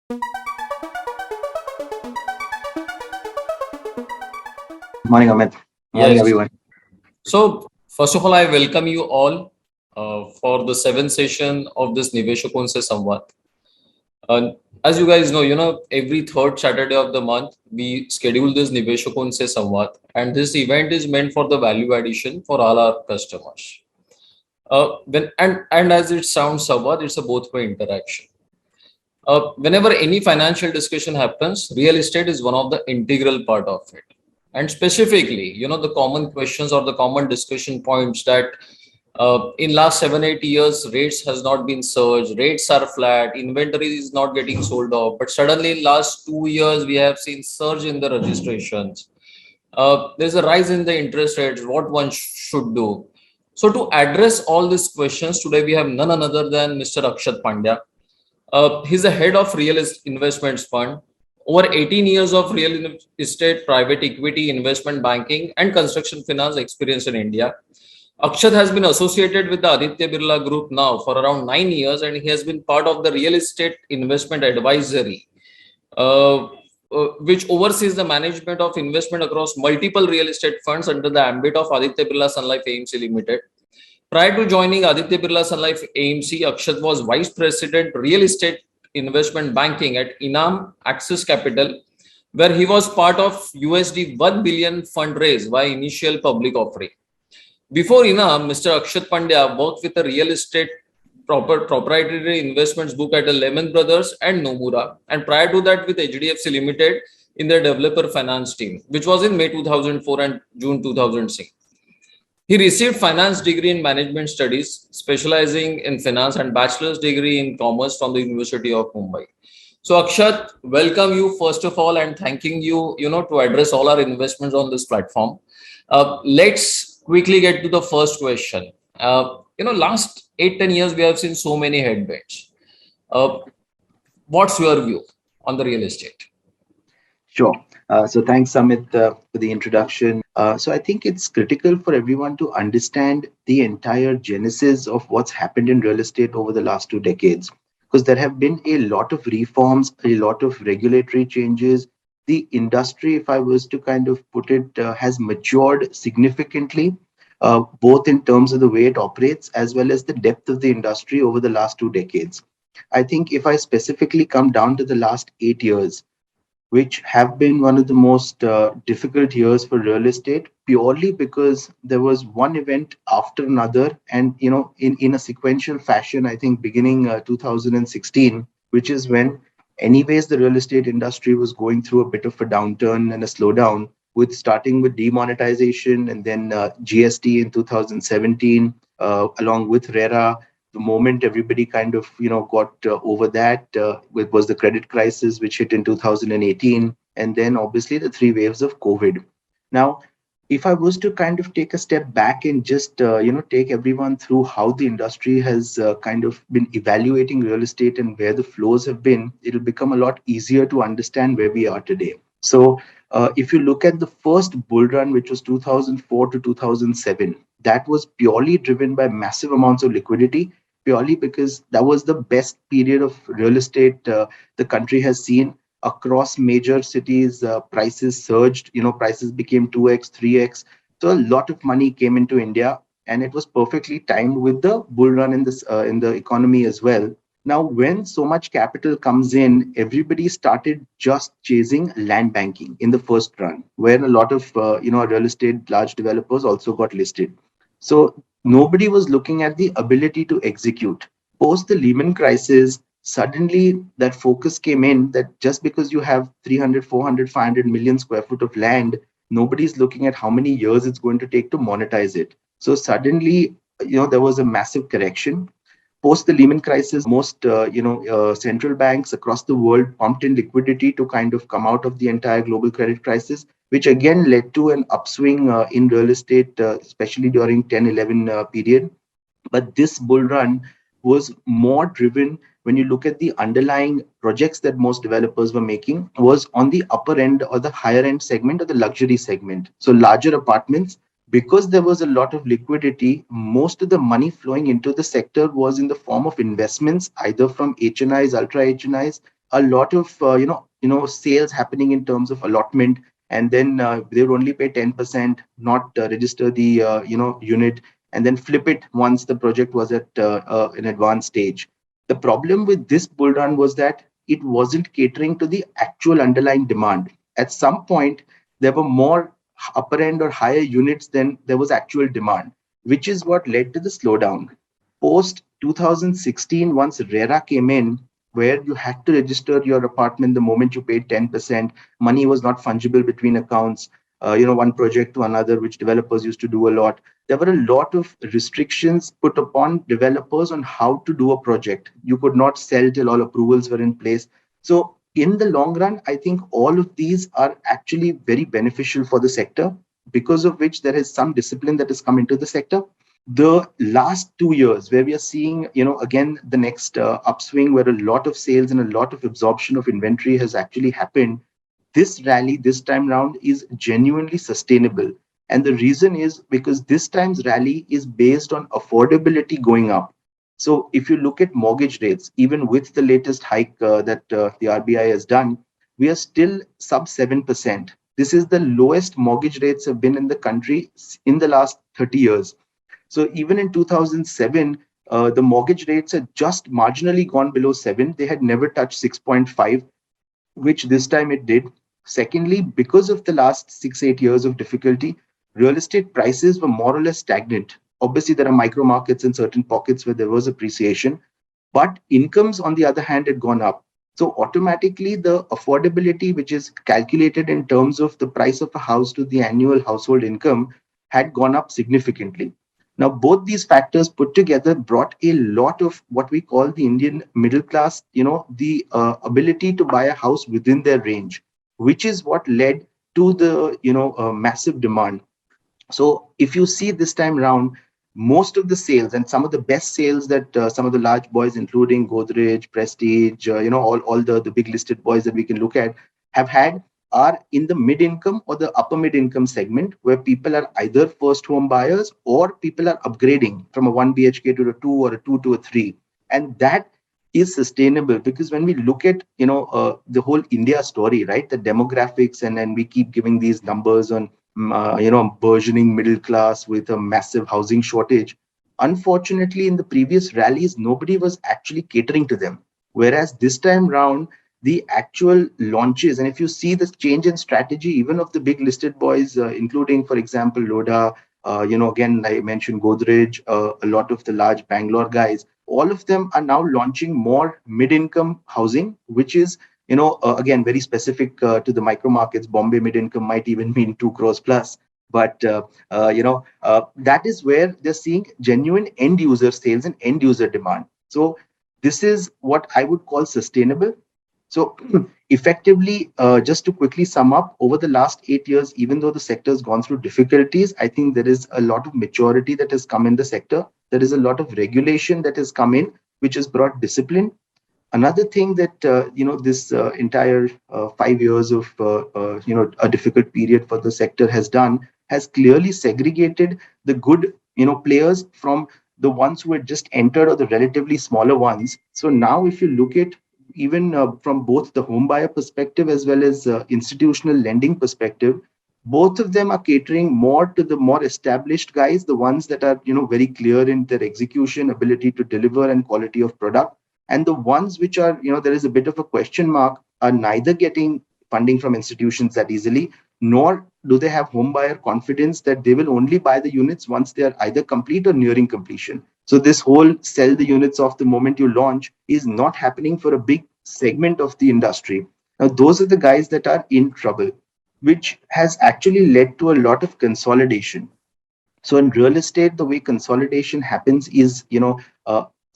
Morning, Amit. Morning, Yes. everyone. So, first of all, I welcome you all for the seventh session of this Niveshako Samvaad. Uh, as you guys know, every third Saturday of the month, we schedule this Niveshako Samvaad, and this event is meant for the value addition for all our customers. And as it sounds, Samvaad, it's a both-way interaction. Whenever any financial discussion happens, real estate is one of the integral part of it. And specifically, the common questions or the common discussion points that in last 7 8 years rates has not been surged, rates are flat, inventory is not getting sold off, but suddenly in last 2 years we have seen surge in the registrations. There's a rise in the interest rates, what one should do. So to address all these questions today, we have none other than Mr. Akshat Pandya. He's the head of real investments fund. Over 18 years of real estate, private equity, investment banking, and construction finance experience in India. Akshat has been associated with the Aditya Birla Group now for around 9 years, and he has been part of the real estate investment advisory, uh, which oversees the management of investment across multiple real estate funds under the ambit of Aditya Birla Sun Life AMC Limited. Prior to joining Aditya Birla Sun Life AMC, Akshat was Vice President Real Estate Investment Banking at Inam Access Capital, where he was part of USD 1 billion fundraise by initial public offering. Before Inam, Mr. Akshat Pandya worked with a real estate proprietary investments book at the Lehman Brothers and Nomura, and prior to that with HDFC Limited in their developer finance team, which was in May 2004 and June 2006. He received finance degree in management studies, specializing in finance, and bachelor's degree in commerce from the University of Mumbai. So Akshat, welcome you first of all, and thanking you, to address all our investments on this platform. Let's quickly get to the first question. Last 8 10 years we have seen so many headwinds. Uh, what's your view on the real estate? Sure. So thanks, Amit, for the introduction. So I think it's critical for everyone to understand the entire genesis of what's happened in real estate over the last 2 decades, because there have been a lot of reforms, a lot of regulatory changes. The industry, if I was to kind of put it, has matured significantly, both in terms of the way it operates as well as the depth of the industry over the last 2 decades. I think if I specifically come down to the last 8 years, which have been one of the most difficult years for real estate, purely because there was one event after another, and in a sequential fashion. I think beginning 2016, which is when anyways the real estate industry was going through a bit of a downturn and a slowdown, with starting with demonetization and then GST in 2017, along with RERA. The moment everybody kind of got over that, it was the credit crisis which hit in 2018, and then obviously the three waves of COVID. Now, if I was to kind of take a step back and just take everyone through how the industry has kind of been evaluating real estate and where the flows have been, it'll become a lot easier to understand where we are today. So if you look at the first bull run, which was 2004 to 2007, that was purely driven by massive amounts of liquidity, purely because that was the best period of real estate the country has seen. Across major cities, prices surged. Prices became 2x, 3x. So a lot of money came into India, and it was perfectly timed with the bull run in the economy as well. Now, when so much capital comes in, everybody started just chasing land banking in the first run, where a lot of real estate large developers also got listed. So nobody was looking at the ability to execute. Post the Lehman crisis, suddenly that focus came in that just because you have 300, 400, 500 million square foot of land, nobody's looking at how many years it's going to take to monetize it. So suddenly, there was a massive correction. Post the Lehman crisis, most central banks across the world pumped in liquidity to kind of come out of the entire global credit crisis, which again led to an upswing in real estate, especially during 10 11 period. But this bull run was more driven, when you look at the underlying projects that most developers were making, was on the upper end or the higher end segment or the luxury segment. So larger apartments, because there was a lot of liquidity, most of the money flowing into the sector was in the form of investments, either from HNIs, ultra HNIs, a lot of sales happening in terms of allotment, and then they would only pay 10%, not register the unit, and then flip it once the project was at an advanced stage. The problem with this bull run was that it wasn't catering to the actual underlying demand. At some point, there were more upper end or higher units than there was actual demand, which is what led to the slowdown. Post 2016, once RERA came in, where you had to register your apartment the moment you paid 10%, money was not fungible between accounts, one project to another, which developers used to do a lot. There were a lot of restrictions put upon developers on how to do a project. You could not sell till all approvals were in place. So, in the long run, I think all of these are actually very beneficial for the sector, because of which there is some discipline that has come into the sector. The last 2 years, where we are seeing, again, the next upswing, where a lot of sales and a lot of absorption of inventory has actually happened, this rally this time round is genuinely sustainable. And the reason is because this time's rally is based on affordability going up. So if you look at mortgage rates, even with the latest hike that the RBI has done, we are still sub 7%. This is the lowest mortgage rates have been in the country in the last 30 years. So even in 2007, the mortgage rates had just marginally gone below 7. They had never touched 6.5, which this time it did. Secondly, because of the last 6, 8 years of difficulty, real estate prices were more or less stagnant. Obviously, there are micro markets in certain pockets where there was appreciation, but incomes, on the other hand, had gone up. So automatically, the affordability, which is calculated in terms of the price of a house to the annual household income, had gone up significantly. Now, both these factors put together brought a lot of what we call the Indian middle class, the ability to buy a house within their range, which is what led to the, massive demand. So if you see this time round, most of the sales and some of the best sales that some of the large boys, including Godrej, Prestige, all the big listed boys that we can look at, have had, are in the mid income or the upper mid income segment, where people are either first home buyers or people are upgrading from a 1 BHK to a 2 or a 2 to a 3. And that is sustainable, because when we look at the whole India story, right, the demographics, and then we keep giving these numbers on burgeoning middle class with a massive housing shortage. Unfortunately, in the previous rallies, nobody was actually catering to them. Whereas this time round, the actual launches, and if you see the change in strategy, even of the big listed boys, including, for example, Loda, again, I mentioned Godrej, a lot of the large Bangalore guys, all of them are now launching more mid-income housing, which is again, very specific to the micro markets. Bombay mid income might even mean 2 crores plus. But that is where they're seeing genuine end user sales and end user demand. So this is what I would call sustainable. So effectively, just to quickly sum up, over the last 8 years, even though the sector has gone through difficulties, I think there is a lot of maturity that has come in the sector. There is a lot of regulation that has come in, which has brought discipline. Another thing that this entire 5 years of a difficult period for the sector has done, has clearly segregated the good players from the ones who had just entered, or the relatively smaller ones. So now, if you look at, even from both the home buyer perspective as well as institutional lending perspective, both of them are catering more to the more established guys, the ones that are very clear in their execution ability to deliver and quality of product. And the ones which are, there is a bit of a question mark, are neither getting funding from institutions that easily, nor do they have home buyer confidence that they will only buy the units once they are either complete or nearing completion. So this whole sell the units off the moment you launch is not happening for a big segment of the industry. Now, those are the guys that are in trouble, which has actually led to a lot of consolidation. So in real estate, the way consolidation happens is,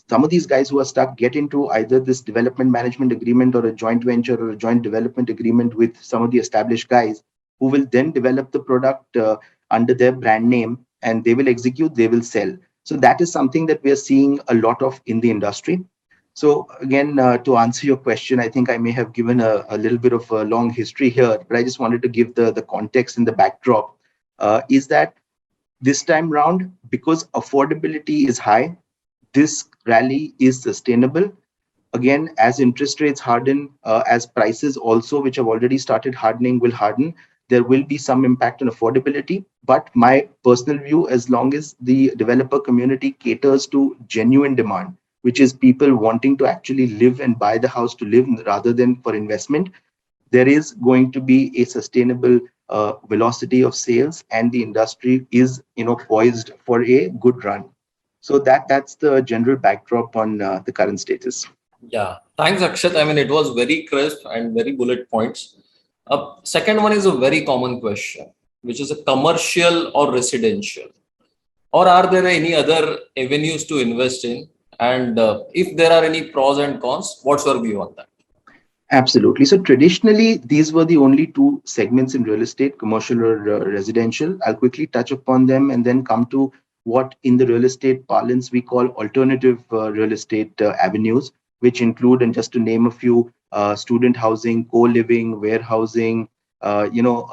some of these guys who are stuck get into either this development management agreement, or a joint venture, or a joint development agreement with some of the established guys, who will then develop the product under their brand name, and they will execute, they will sell. So that is something that we are seeing a lot of in the industry. So again, to answer your question, I think I may have given a little bit of a long history here, but I just wanted to give the context and the backdrop. Is that this time round, because affordability is high, this rally is sustainable. Again, as interest rates harden, as prices also, which have already started hardening, will harden, there will be some impact on affordability. But my personal view, as long as the developer community caters to genuine demand, which is people wanting to actually live and buy the house to live rather than for investment, there is going to be a sustainable velocity of sales, and the industry is, poised for a good run. So that's the general backdrop on the current status. Yeah, thanks, Akshat. I mean, it was very crisp and very bullet points. Second one is a very common question, which is a commercial or residential, or are there any other avenues to invest in? And if there are any pros and cons, what's your view on that? Absolutely. So traditionally, these were the only two segments in real estate, commercial or residential. I'll quickly touch upon them and then come to what in the real estate parlance we call alternative real estate avenues, which include, and just to name a few, student housing, co-living, warehousing,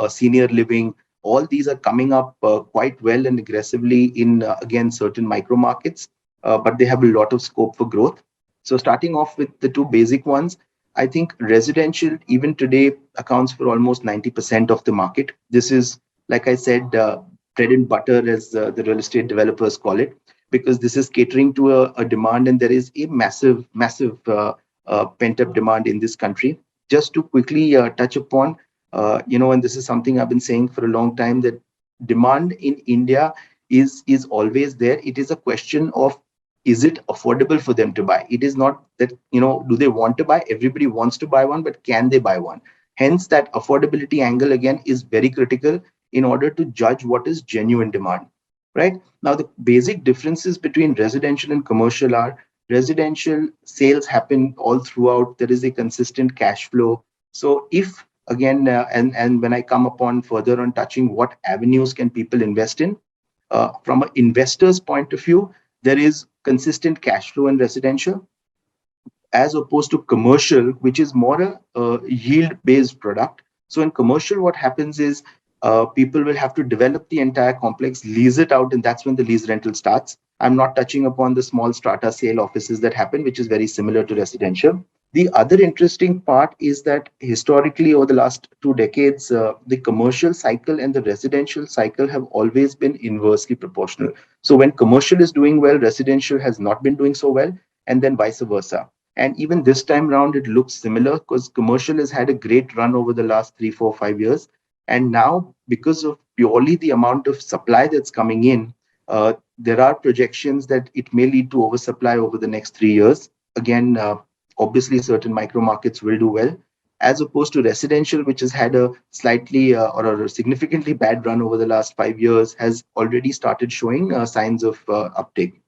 senior living. All these are coming up quite well and aggressively in, again, certain micro markets, but they have a lot of scope for growth. So starting off with the two basic ones, I think residential, even today, accounts for almost 90% of the market. This is, like I said, bread and butter, as the real estate developers call it, because this is catering to a demand, and there is a massive pent up demand in this country. Just to quickly touch upon, and this is something I've been saying for a long time, that demand in India is always there. It is a question of, is it affordable for them to buy? It is not that, do they want to buy? Everybody wants to buy one, but can they buy one? Hence, that affordability angle again is very critical in order to judge what is genuine demand. Right now, the basic differences between residential and commercial are: residential sales happen all throughout. There is a consistent cash flow. So if, again, and when I come upon further on touching what avenues can people invest in, from an investor's point of view, there is consistent cash flow in residential, as opposed to commercial, which is more a yield based product. So in commercial, what happens is, people will have to develop the entire complex, lease it out, and that's when the lease rental starts. I'm not touching upon the small strata sale offices that happen, which is very similar to residential. The other interesting part is that historically, over the last 2 decades, the commercial cycle and the residential cycle have always been inversely proportional. So when commercial is doing well, residential has not been doing so well, and then vice versa. And even this time round, it looks similar because commercial has had a great run over the last 3, 4, 5 years. And now, because of purely the amount of supply that's coming in, there are projections that it may lead to oversupply over the next 3 years. Again, obviously, certain micro markets will do well, as opposed to residential, which has had a slightly or a significantly bad run over the last 5 years, has already started showing signs of uptake.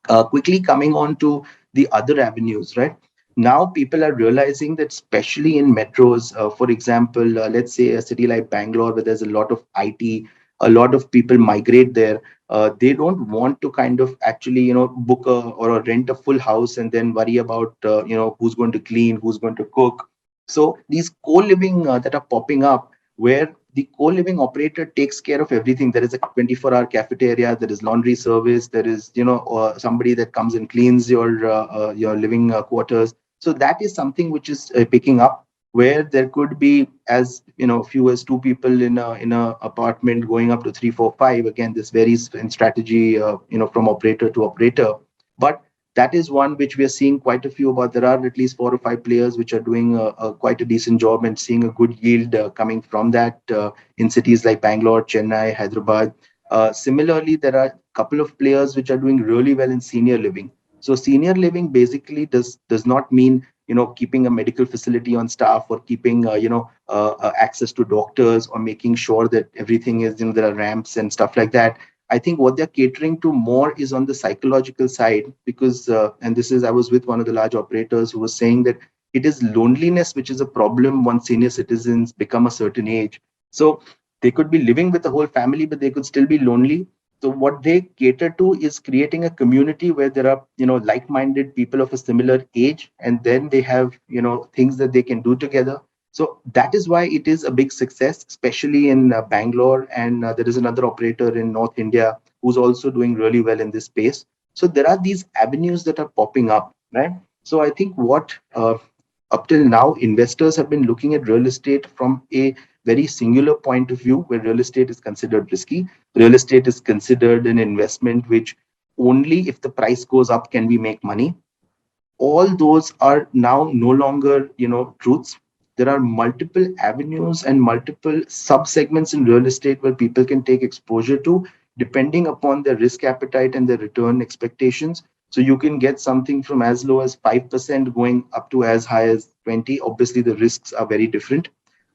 Quickly coming on to the other avenues, right? Now people are realizing that, especially in metros, for example, let's say a city like Bangalore, where there's a lot of IT, a lot of people migrate there. They don't want to kind of actually, book a or rent a full house and then worry about, who's going to clean, who's going to cook. So these co-living that are popping up, where the co-living operator takes care of everything. There is a 24-hour cafeteria, there is laundry service, there is, somebody that comes and cleans your living quarters. So that is something which is picking up, where there could be, as few as two people in a apartment, going up to three, four, five. Again, this varies in strategy, from operator to operator. But that is one which we are seeing quite a few about. There are at least 4 or 5 players which are doing quite a decent job and seeing a good yield coming from that in cities like Bangalore, Chennai, Hyderabad. Similarly, there are a couple of players which are doing really well in senior living. So senior living basically does not mean, keeping a medical facility on staff, or keeping access to doctors, or making sure that everything is, there are ramps and stuff like that. I think what they're catering to more is on the psychological side, because, and this is, I was with one of the large operators who was saying that it is loneliness which is a problem once senior citizens become a certain age. So they could be living with the whole family, but they could still be lonely. So what they cater to is creating a community where there are, like-minded people of a similar age, and then they have, things that they can do together. So that is why it is a big success, especially in Bangalore. And there is another operator in North India who's also doing really well in this space. So there are these avenues that are popping up, right? So I think what up till now investors have been looking at real estate from a very singular point of view, where real estate is considered risky. Real estate is considered an investment which only if the price goes up can we make money. All those are now no longer, truths. There are multiple avenues and multiple sub segments in real estate where people can take exposure to, depending upon their risk appetite and their return expectations. So you can get something from as low as 5% going up to as high as 20. Obviously the risks are very different.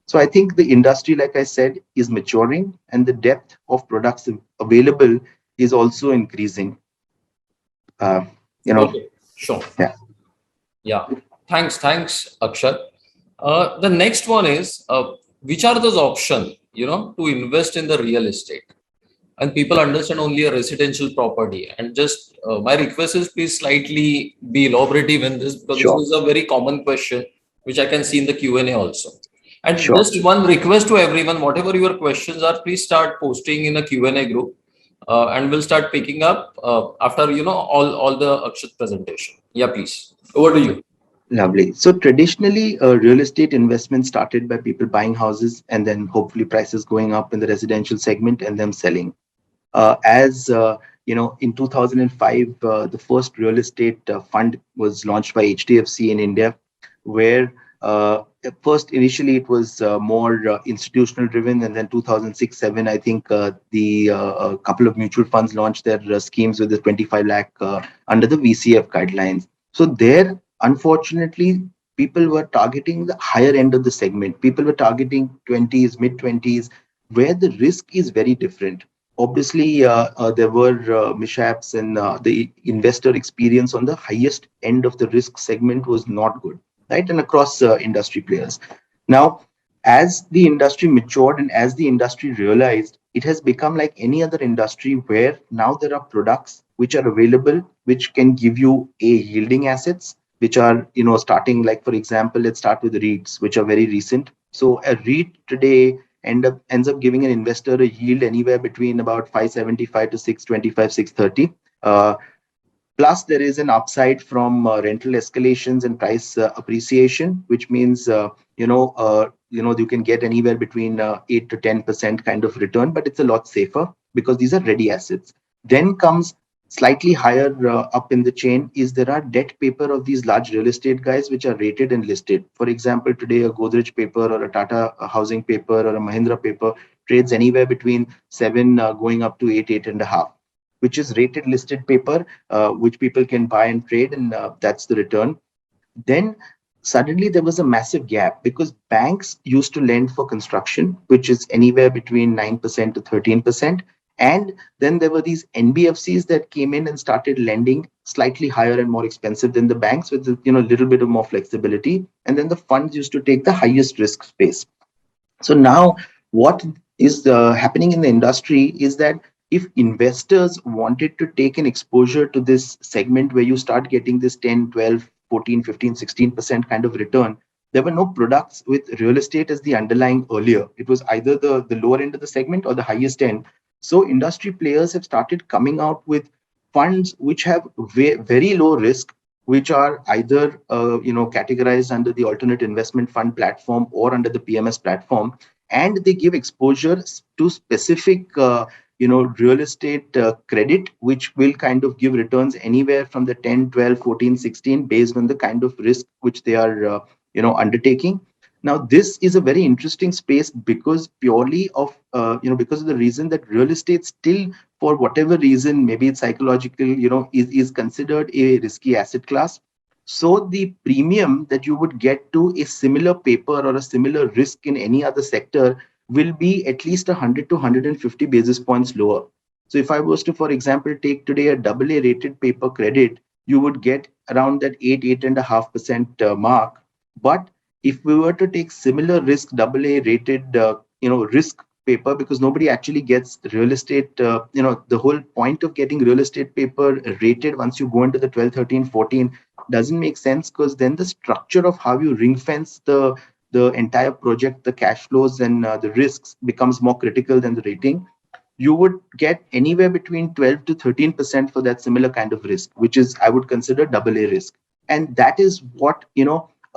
So I think the industry, like I said, is maturing, and the depth of products available is also increasing. uh, you know Okay, sure. yeah. Yeah, thanks, Akshat. The next one is which are those options, to invest in the real estate? And people understand only a residential property. And just my request is please slightly be elaborative in this, because this Sure. is a very common question which I can see in the Q&A also. And Sure. just one request to everyone, whatever your questions are, please start posting in a Q&A group, and we'll start picking up after all the Akshat presentation. Yeah, please. Over to you. Lovely. So traditionally, real estate investment started by people buying houses and then hopefully prices going up in the residential segment and them selling. As in 2005, the first real estate fund was launched by HDFC in India, where first initially it was more institutional driven, and then 2006-7, I think the a couple of mutual funds launched their schemes with the 25 lakh under the VCF guidelines. So there, unfortunately, people were targeting the higher end of the segment. People were targeting 20s, mid 20s, where the risk is very different. Obviously, there were mishaps, and the investor experience on the highest end of the risk segment was not good, right? And across industry players. Now, as the industry matured and as the industry realized, it has become like any other industry where now there are products which are available, which can give you a yielding assets, which are, starting, like, for example, let's start with REITs, which are very recent. So a REIT today ends up giving an investor a yield anywhere between about 575 to 625, 630. Plus, there is an upside from rental escalations and price appreciation, which means you can get anywhere between 8 to 10% kind of return, but it's a lot safer because these are ready assets. Then comes slightly higher up in the chain is there are debt paper of these large real estate guys which are rated and listed. For example, today a Godrej paper or a Tata housing paper or a Mahindra paper trades anywhere between 7 going up to 8, 8.5, which is rated listed paper, which people can buy and trade, and that's the return. Then suddenly there was a massive gap because banks used to lend for construction, which is anywhere between 9% to 13%. And then there were these NBFCs that came in and started lending slightly higher and more expensive than the banks with a little bit of more flexibility. And then the funds used to take the highest risk space. So now, what is happening in the industry is that if investors wanted to take an exposure to this segment where you start getting this 10, 12, 14, 15, 16% kind of return, there were no products with real estate as the underlying earlier. It was either the lower end of the segment or the highest end. So industry players have started coming out with funds which have very low risk, which are either categorized under the alternate investment fund platform or under the PMS platform, and they give exposure to specific real estate credit, which will kind of give returns anywhere from the 10, 12, 14, 16 based on the kind of risk which they are undertaking. Now this is a very interesting space because purely of because of the reason that real estate still, for whatever reason, maybe it's psychological, is considered a risky asset class. So the premium that you would get to a similar paper or a similar risk in any other sector will be at least 100 to 150 basis points lower. So if I was to, for example, take today a double A rated paper credit, you would get around that 8.5% mark. But if we were to take similar risk double A rated, risk paper, because nobody actually gets real estate, the whole point of getting real estate paper rated once you go into the 12, 13, 14 doesn't make sense, because then the structure of how you ring fence the entire project, the cash flows and the risks becomes more critical than the rating. You would get anywhere between 12 to 13% for that similar kind of risk, which is, I would consider, double A risk. And that is what,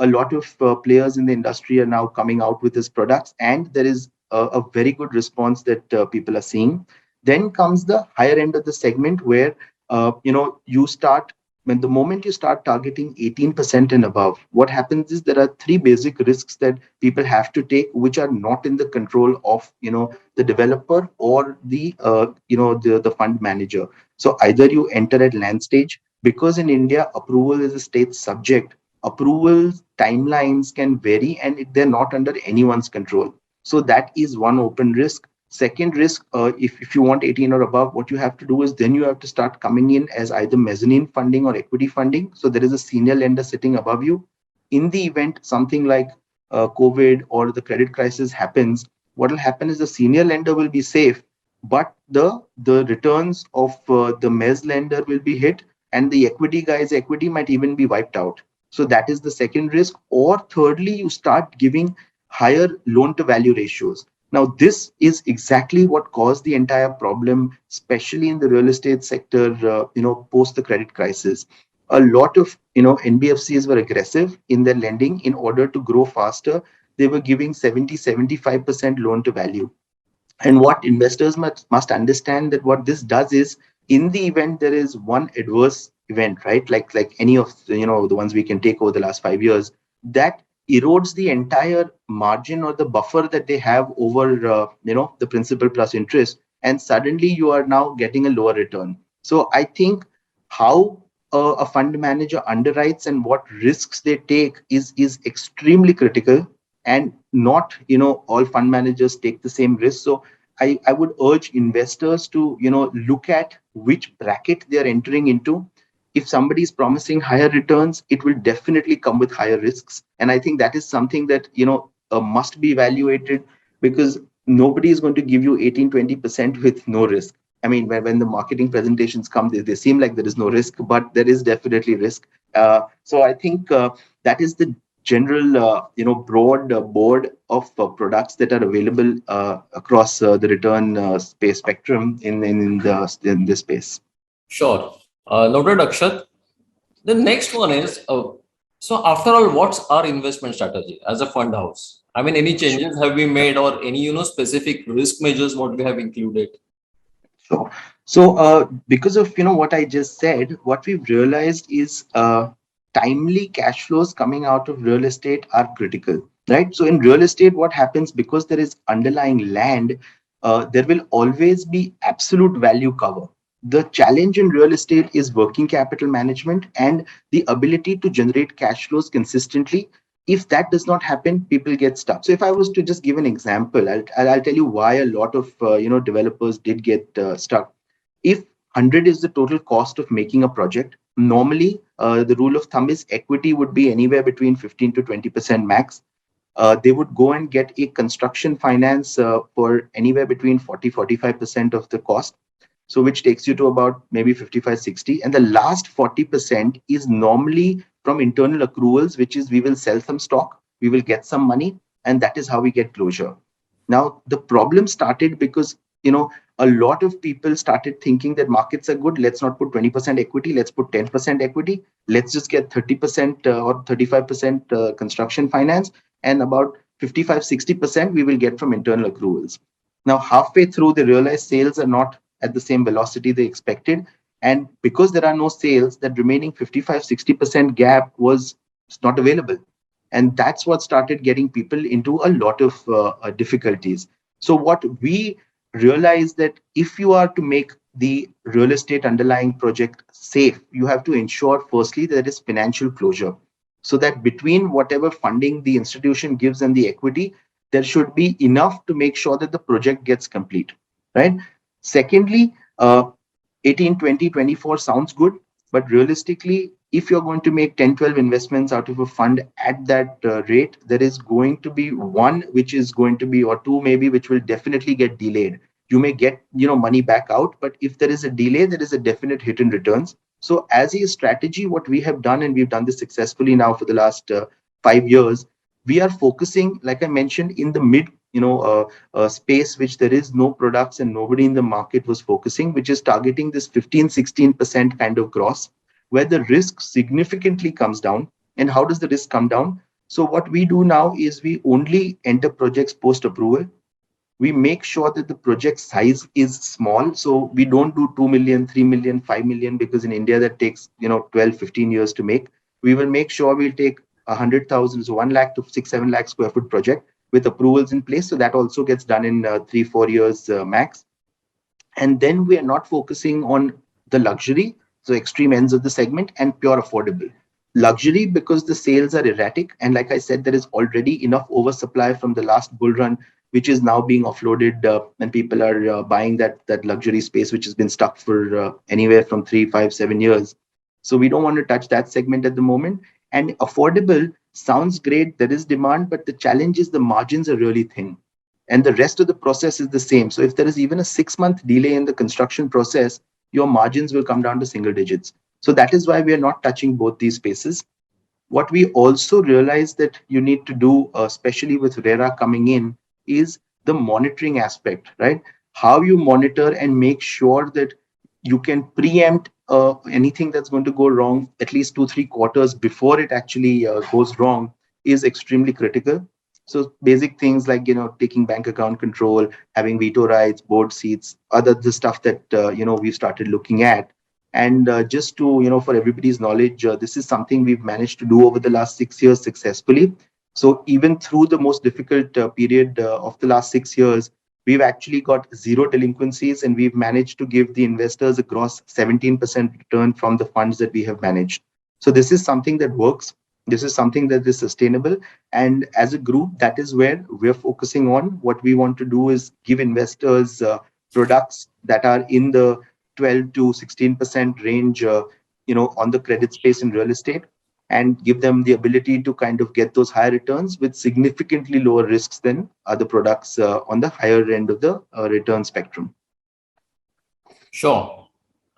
a lot of players in the industry are now coming out with these products, and there is a very good response that people are seeing. Then comes the higher end of the segment where you start, when the moment you start targeting 18% and above, what happens is there are three basic risks that people have to take, which are not in the control of the developer or the fund manager. So either you enter at land stage, because in India approval is a state subject. Approval timelines can vary, and they're not under anyone's control. So that is one open risk. Second risk, if you want 18 or above, what you have to do is then you have to start coming in as either mezzanine funding or equity funding. So there is a senior lender sitting above you. In the event something like COVID or the credit crisis happens, what will happen is the senior lender will be safe, but the returns of the mezz lender will be hit, and the equity guy's equity might even be wiped out. So that is the second risk. Or thirdly, you start giving higher loan to value ratios. Now, this is exactly what caused the entire problem, especially in the real estate sector, post the credit crisis. A lot of, NBFCs were aggressive in their lending in order to grow faster. They were giving 70-75% loan to value. And what investors must understand, that what this does is, in the event there is one adverse event, right, like any of the ones we can take over the last 5 years, that erodes the entire margin or the buffer that they have over the principal plus interest, and suddenly you are now getting a lower return. So I think how a fund manager underwrites and what risks they take is extremely critical. And not all fund managers take the same risk. So I would urge investors to look at which bracket they are entering into. If somebody is promising higher returns, it will definitely come with higher risks, and I think that is something that must be evaluated, because nobody is going to give you 18-20% with no risk. I mean, when the marketing presentations come, they seem like there is no risk, but there is definitely risk. So I think that is the general, broad board of products that are available across the return space spectrum in this space. Sure. Noted, Akshat. The next one is so, after all, what's our investment strategy as a fund house? I mean, any changes have we made, or any specific risk measures what we have included? Sure. So, because of what I just said, what we've realized is timely cash flows coming out of real estate are critical, right? So, in real estate, what happens, because there is underlying land, there will always be absolute value cover. The challenge in real estate is working capital management and the ability to generate cash flows consistently. If that does not happen, people get stuck. So if I was to just give an example, I'll tell you why a lot of developers did get stuck. If 100 is the total cost of making a project, normally the rule of thumb is equity would be anywhere between 15 to 20% max. They would go and get a construction finance for anywhere between 40-45% of the cost, so which takes you to about maybe 55-60, and the last 40% is normally from internal accruals, which is we will sell some stock, we will get some money, and that is how we get closure. Now the problem started because a lot of people started thinking that markets are good, let's not put 20% equity, let's put 10% equity, let's just get 30% or 35% construction finance, and about 55-60% we will get from internal accruals. Now halfway through they realize sales are not at the same velocity they expected, and because there are no sales, that remaining 55-60% gap was not available, and that's what started getting people into a lot of difficulties. So what we realized, that if you are to make the real estate underlying project safe, you have to ensure firstly that there is financial closure, so that between whatever funding the institution gives and the equity, there should be enough to make sure that the project gets complete, right? Secondly, 18, 20, 24 sounds good, but realistically, if you're going to make 10, 12 investments out of a fund at that rate, there is going to be one which is going to be, or two maybe, which will definitely get delayed. You may get money back out, but if there is a delay, there is a definite hit in returns. So as a strategy, what we have done, and we've done this successfully now for the last 5 years, we are focusing, like I mentioned, in the mid space, which there is no products and nobody in the market was focusing, which is targeting this 15-16% kind of gross. where the risk significantly comes down. And how does the risk come down? So what we do now is we only enter projects post approval. We make sure that the project size is small, so we don't do 2 million, 3 million, 5 million, because in India that takes 12, 15 years to make. We will make sure we'll take 100,000, so 1 lakh to 6, 7 lakh square foot project with approvals in place, so that also gets done in 3, 4 years max. And then we are not focusing on the luxury, so extreme ends of the segment, and pure affordable. Luxury, because the sales are erratic, and like I said, there is already enough oversupply from the last bull run, which is now being offloaded, and people are buying that luxury space, which has been stuck for anywhere from 3, 5, 7 years. So we don't want to touch that segment at the moment. And affordable sounds great, there is demand, but the challenge is the margins are really thin, and the rest of the process is the same. So if there is even a 6 month delay in the construction process, your margins will come down to single digits. So that is why we are not touching both these spaces. What we also realize that you need to do, especially with RERA coming in, is the monitoring aspect, right? How you monitor and make sure that you can preempt anything that's going to go wrong at least 2, 3 quarters before it actually goes wrong is extremely critical. So basic things like taking bank account control, having veto rights, board seats, other the stuff that we've started looking at. And just to, for everybody's knowledge, this is something we've managed to do over the last 6 years successfully. So even through the most difficult period of the last 6 years, we've actually got zero delinquencies, and we've managed to give the investors a gross 17% return from the funds that we have managed. So this is something that works. This is something that is sustainable. And as a group, that is where we're focusing on. What we want to do is give investors products that are in the 12 to 16% range, on the credit space in real estate, and give them the ability to kind of get those higher returns with significantly lower risks than other products on the higher end of the return spectrum. Sure.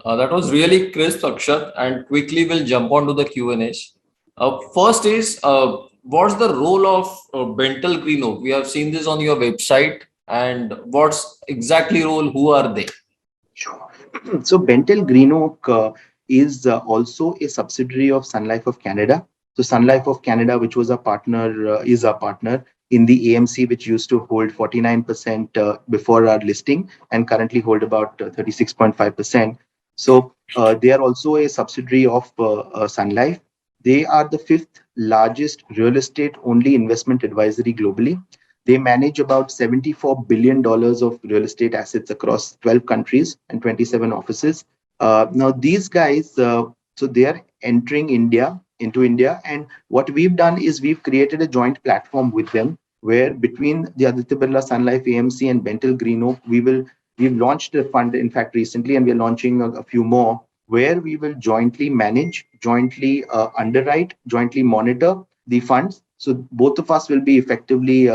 That was really crisp, Akshat, and quickly we'll jump on to the Q&As. First is, what's the role of Bentel Green Oak? We have seen this on your website, and what's exactly role? Who are they? Sure. So Bentel Green Oak is also a subsidiary of Sun Life of Canada. So Sun Life of Canada, which was a partner, is our partner in the AMC, which used to hold 49% before our listing, and currently hold about 36.5%. So they are also a subsidiary of Sun Life. They are the fifth largest real estate only investment advisory globally. They manage about $74 billion of real estate assets across 12 countries and 27 offices. Now, these guys, so they are entering into India. And what we've done is we've created a joint platform with them, where between the Aditya Birla Sun Life AMC and Bentel Green Oak, we've launched a fund, in fact, recently, and we're launching a few more, where we will jointly manage, jointly underwrite, jointly monitor the funds. So both of us will be effectively,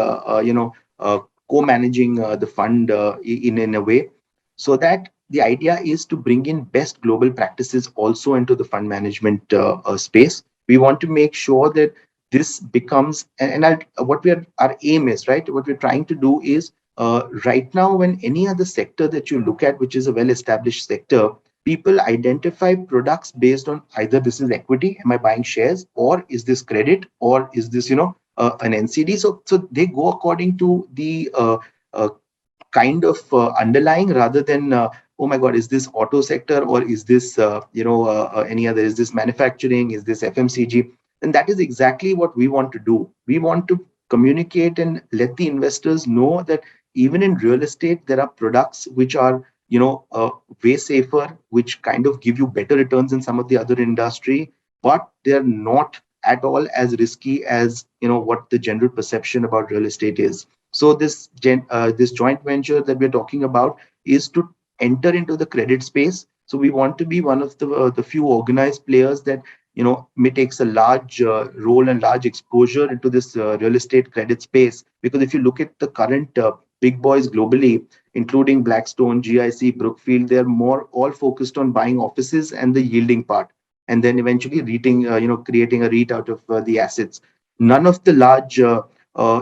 co-managing the fund in a way, so that the idea is to bring in best global practices also into the fund management space. We want to make sure that this becomes, what our aim is, right? What we're trying to do is, right now, when any other sector that you look at, which is a well-established sector, people identify products based on either this is equity, am I buying shares, or is this credit, or is this, an NCD. So they go according to the kind of underlying, rather than, oh my God, is this auto sector, or is this, any other, is this manufacturing, is this FMCG? And that is exactly what we want to do. We want to communicate and let the investors know that even in real estate, there are products which are, way safer, which kind of give you better returns than some of the other industry, but they're not at all as risky as, what the general perception about real estate is. So this joint venture that we're talking about is to enter into the credit space. So we want to be one of the few organized players that, may takes a large role and large exposure into this real estate credit space. Because if you look at the current big boys globally, including Blackstone, GIC, Brookfield, they're more all focused on buying offices and the yielding part, and then eventually creating a REIT out of the assets. None of the large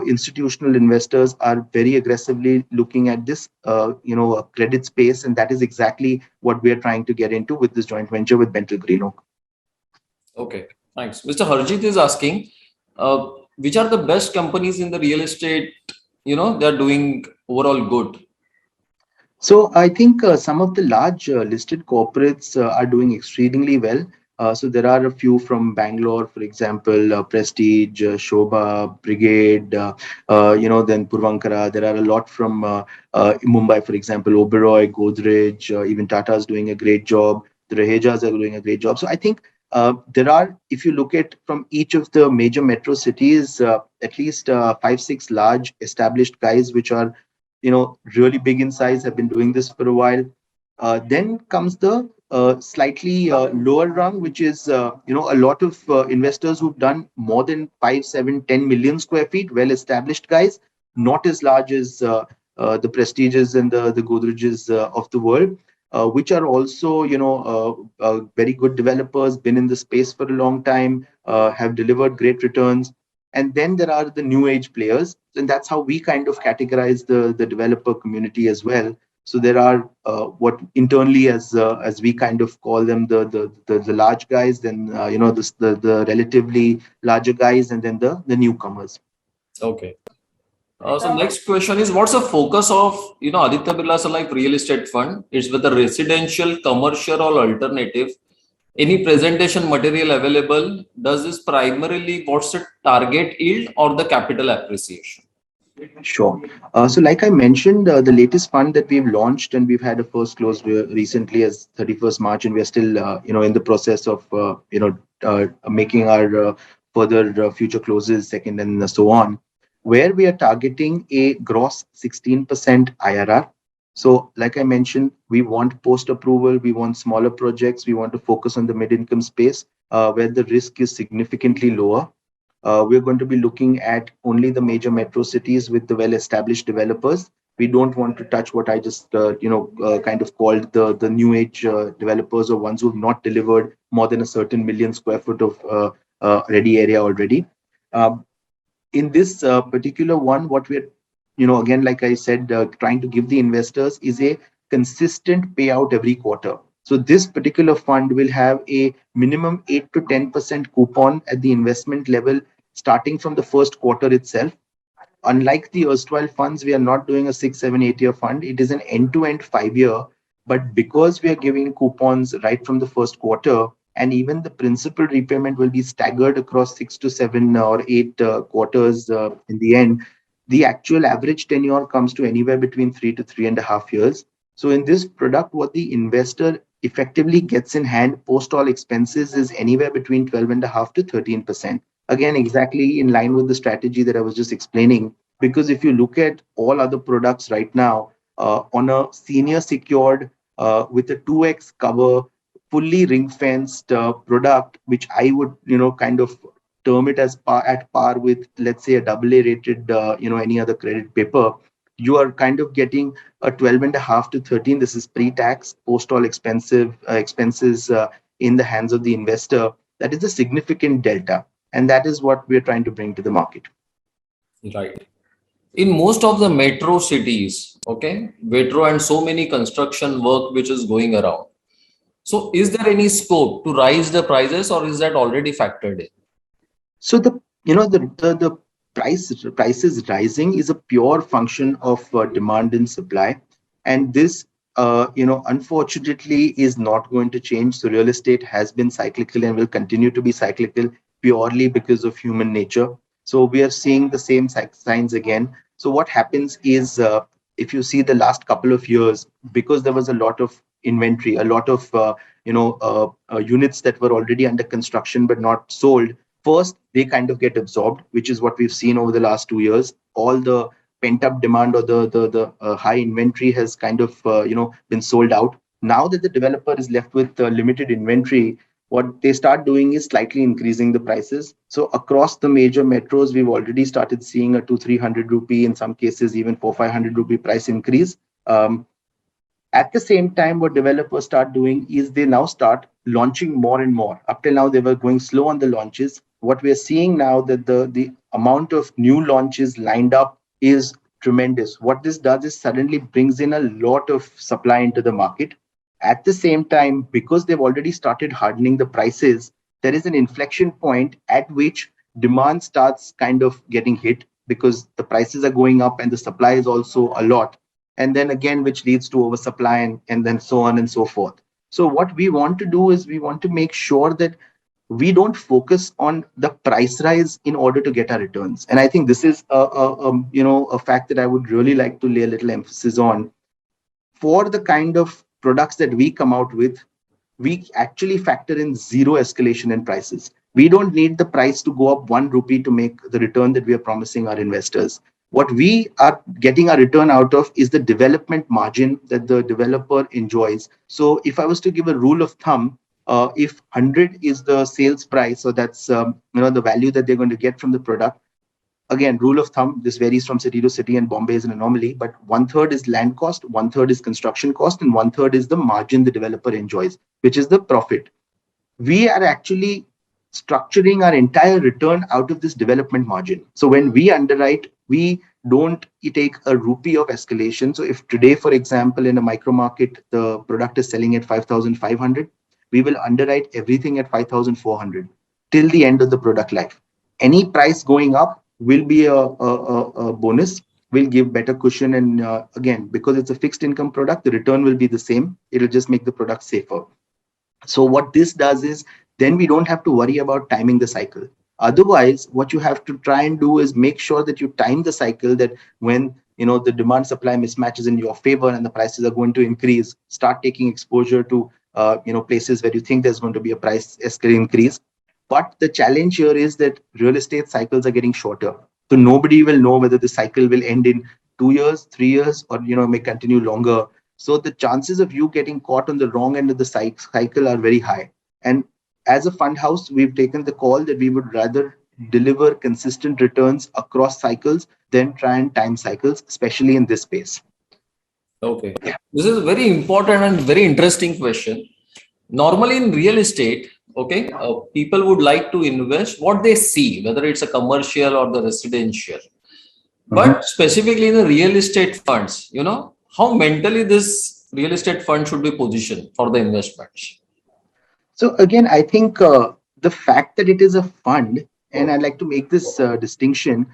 institutional investors are very aggressively looking at this, credit space, and that is exactly what we are trying to get into with this joint venture with Bentel Green Oak. Okay, thanks. Mr. Harjit is asking, uh, which are the best companies in the real estate? They're doing overall good. So I think some of the large listed corporates are doing exceedingly well. So there are a few from Bangalore, for example, Prestige, Shobha, Brigade, then Purvankara. There are a lot from Mumbai, for example, Oberoi, Godrej, even Tata is doing a great job. The Rahejas are doing a great job. So I think there are, if you look at from each of the major metro cities, at least five, six large established guys which are really big in size, have been doing this for a while. Then comes the slightly lower rung, which is a lot of investors who've done more than 5, 7, 10 million square feet, well established guys, not as large as the Prestiges and the Godreges of the world, which are also very good developers, been in the space for a long time, have delivered great returns. And then there are the new age players, and that's how we kind of categorize the developer community as well. So there are what internally as we kind of call them the large guys, then the relatively larger guys, and then the newcomers. Okay. So next question is, what's the focus of Aditya Birla Sun Life Real Estate Fund? It's whether residential, commercial, or alternative. Any presentation material available? Does this primarily what's the target yield or the capital appreciation? Sure. So, like I mentioned, the latest fund that we've launched and we've had a first close recently as 31st March, and we are still, in the process of, making our further future closes, second and so on, where we are targeting a gross 16% IRR. So, like I mentioned, we want post-approval, we want smaller projects, we want to focus on the mid-income space, where the risk is significantly lower. We're going to be looking at only the major metro cities with the well-established developers. We don't want to touch what I just, kind of called the new age developers, or ones who have not delivered more than a certain million square foot of ready area already. Um, in this particular one, what we're, again, like I said, trying to give the investors is a consistent payout every quarter. So this particular fund will have a minimum 8 to 10% coupon at the investment level starting from the first quarter itself. Unlike the erstwhile funds, we are not doing a 6, 7, 8 year fund. It is an end to end 5 year. But because we are giving coupons right from the first quarter, and even the principal repayment will be staggered across 6 to 7 or 8 quarters in the end, the actual average tenure comes to anywhere between 3 to 3.5 years. So, in this product, what the investor effectively gets in hand post all expenses is anywhere between 12.5 to 13%. Again, exactly in line with the strategy that I was just explaining. Because if you look at all other products right now, on a senior secured with a 2x cover, fully ring fenced product, which I would, kind of term it as at par with, let's say, a double A rated, any other credit paper, you are kind of getting a 12.5 to 13. This is pre-tax, post all expensive expenses in the hands of the investor. That is a significant delta, and that is what we're trying to bring to the market. Right. In most of the metro cities, okay, metro and so many construction work which is going around. So is there any scope to rise the prices or is that already factored in? So the prices rising is a pure function of demand and supply, and this unfortunately is not going to change. So real estate has been cyclical and will continue to be cyclical purely because of human nature. So we are seeing the same signs again. So what happens is, if you see the last couple of years, because there was a lot of inventory, a lot of units that were already under construction but not sold. First, they kind of get absorbed, which is what we've seen over the last 2 years. All the pent up demand, or the high inventory has kind of been sold out. Now that the developer is left with limited inventory, what they start doing is slightly increasing the prices. So across the major metros, we've already started seeing a 200-300 rupee, in some cases even 400-500 rupee price increase. Um, at the same time, what developers start doing is they now start launching more and more. Up till now, they were going slow on the launches. What we are seeing now, that the amount of new launches lined up is tremendous. What this does is suddenly brings in a lot of supply into the market. At the same time, because they've already started hardening the prices, there is an inflection point at which demand starts kind of getting hit because the prices are going up and the supply is also a lot. And then again, which leads to oversupply and then so on and so forth. So what we want to do is we want to make sure that we don't focus on the price rise in order to get our returns. And I think this is a fact that I would really like to lay a little emphasis on. For the kind of products that we come out with, we actually factor in zero escalation in prices. We don't need the price to go up 1 rupee to make the return that we are promising our investors. What we are getting a return out of is the development margin that the developer enjoys. So if I was to give a rule of thumb, if 100 is the sales price, so that's the value that they're going to get from the product. Again, rule of thumb, this varies from city to city, and Bombay is an anomaly, but one third is land cost, one third is construction cost, and one third is the margin the developer enjoys, which is the profit. We are actually structuring our entire return out of this development margin. So when we underwrite, we don't take a rupee of escalation. So if today, for example, in a micro market, the product is selling at 5,500, we will underwrite everything at 5,400 till the end of the product life. Any price going up will be a bonus, will give better cushion. And again, because it's a fixed income product, the return will be the same. It'll just make the product safer. So what this does is then we don't have to worry about timing the cycle. Otherwise, what you have to try and do is make sure that you time the cycle, that when the demand supply mismatch is in your favor and the prices are going to increase, start taking exposure to places where you think there's going to be a price escalate increase. But the challenge here is that real estate cycles are getting shorter. So nobody will know whether the cycle will end in 2 years, 3 years, or may continue longer. So the chances of you getting caught on the wrong end of the cycle are very high. And as a fund house, we've taken the call that we would rather deliver consistent returns across cycles than try and time cycles, especially in this space. Okay. This is a very important and very interesting question. Normally in real estate, okay, people would like to invest what they see, whether it's a commercial or the residential. But specifically in the real estate funds, how mentally this real estate fund should be positioned for the investments. So again, I think the fact that it is a fund, and I'd like to make this distinction,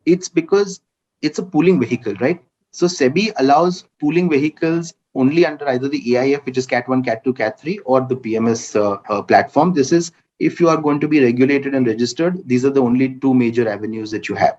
it's because it's a pooling vehicle, right? So SEBI allows pooling vehicles only under either the AIF, which is Cat 1, Cat 2, Cat 3, or the PMS platform. This is if you are going to be regulated and registered, these are the only two major avenues that you have.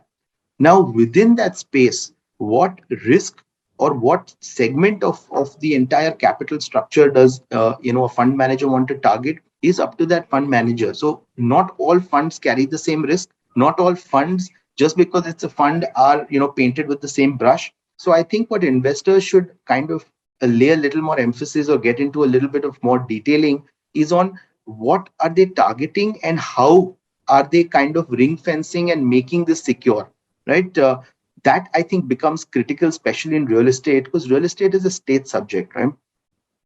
Now, within that space, what risk or what segment of the entire capital structure does a fund manager want to target is up to that fund manager. So not all funds carry the same risk. Not all funds, just because it's a fund, are painted with the same brush. So I think what investors should kind of lay a little more emphasis or get into a little bit of more detailing is on what are they targeting and how are they kind of ring fencing and making this secure, right? That I think becomes critical, especially in real estate, because real estate is a state subject, right?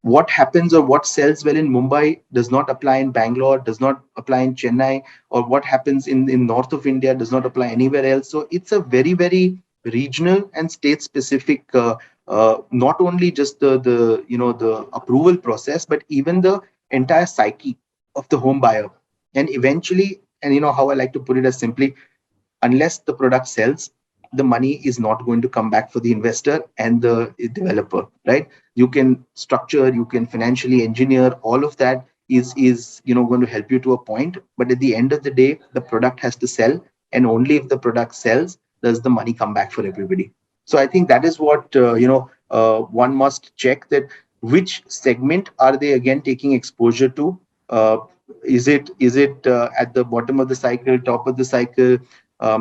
What happens or what sells well in Mumbai does not apply in Bangalore, does not apply in Chennai, or what happens in north of India does not apply anywhere else. So it's a very, very regional and state specific, not only just the approval process, but even the entire psyche of the home buyer. And eventually, and how I like to put it as simply, unless the product sells, the money is not going to come back for the investor and the developer, right? You can structure, you can financially engineer, all of that is going to help you to a point. But at the end of the day, the product has to sell, and only if the product sells does the money come back for everybody. So I think that is what one must check, that which segment are they again taking exposure to. Is it at the bottom of the cycle, top of the cycle?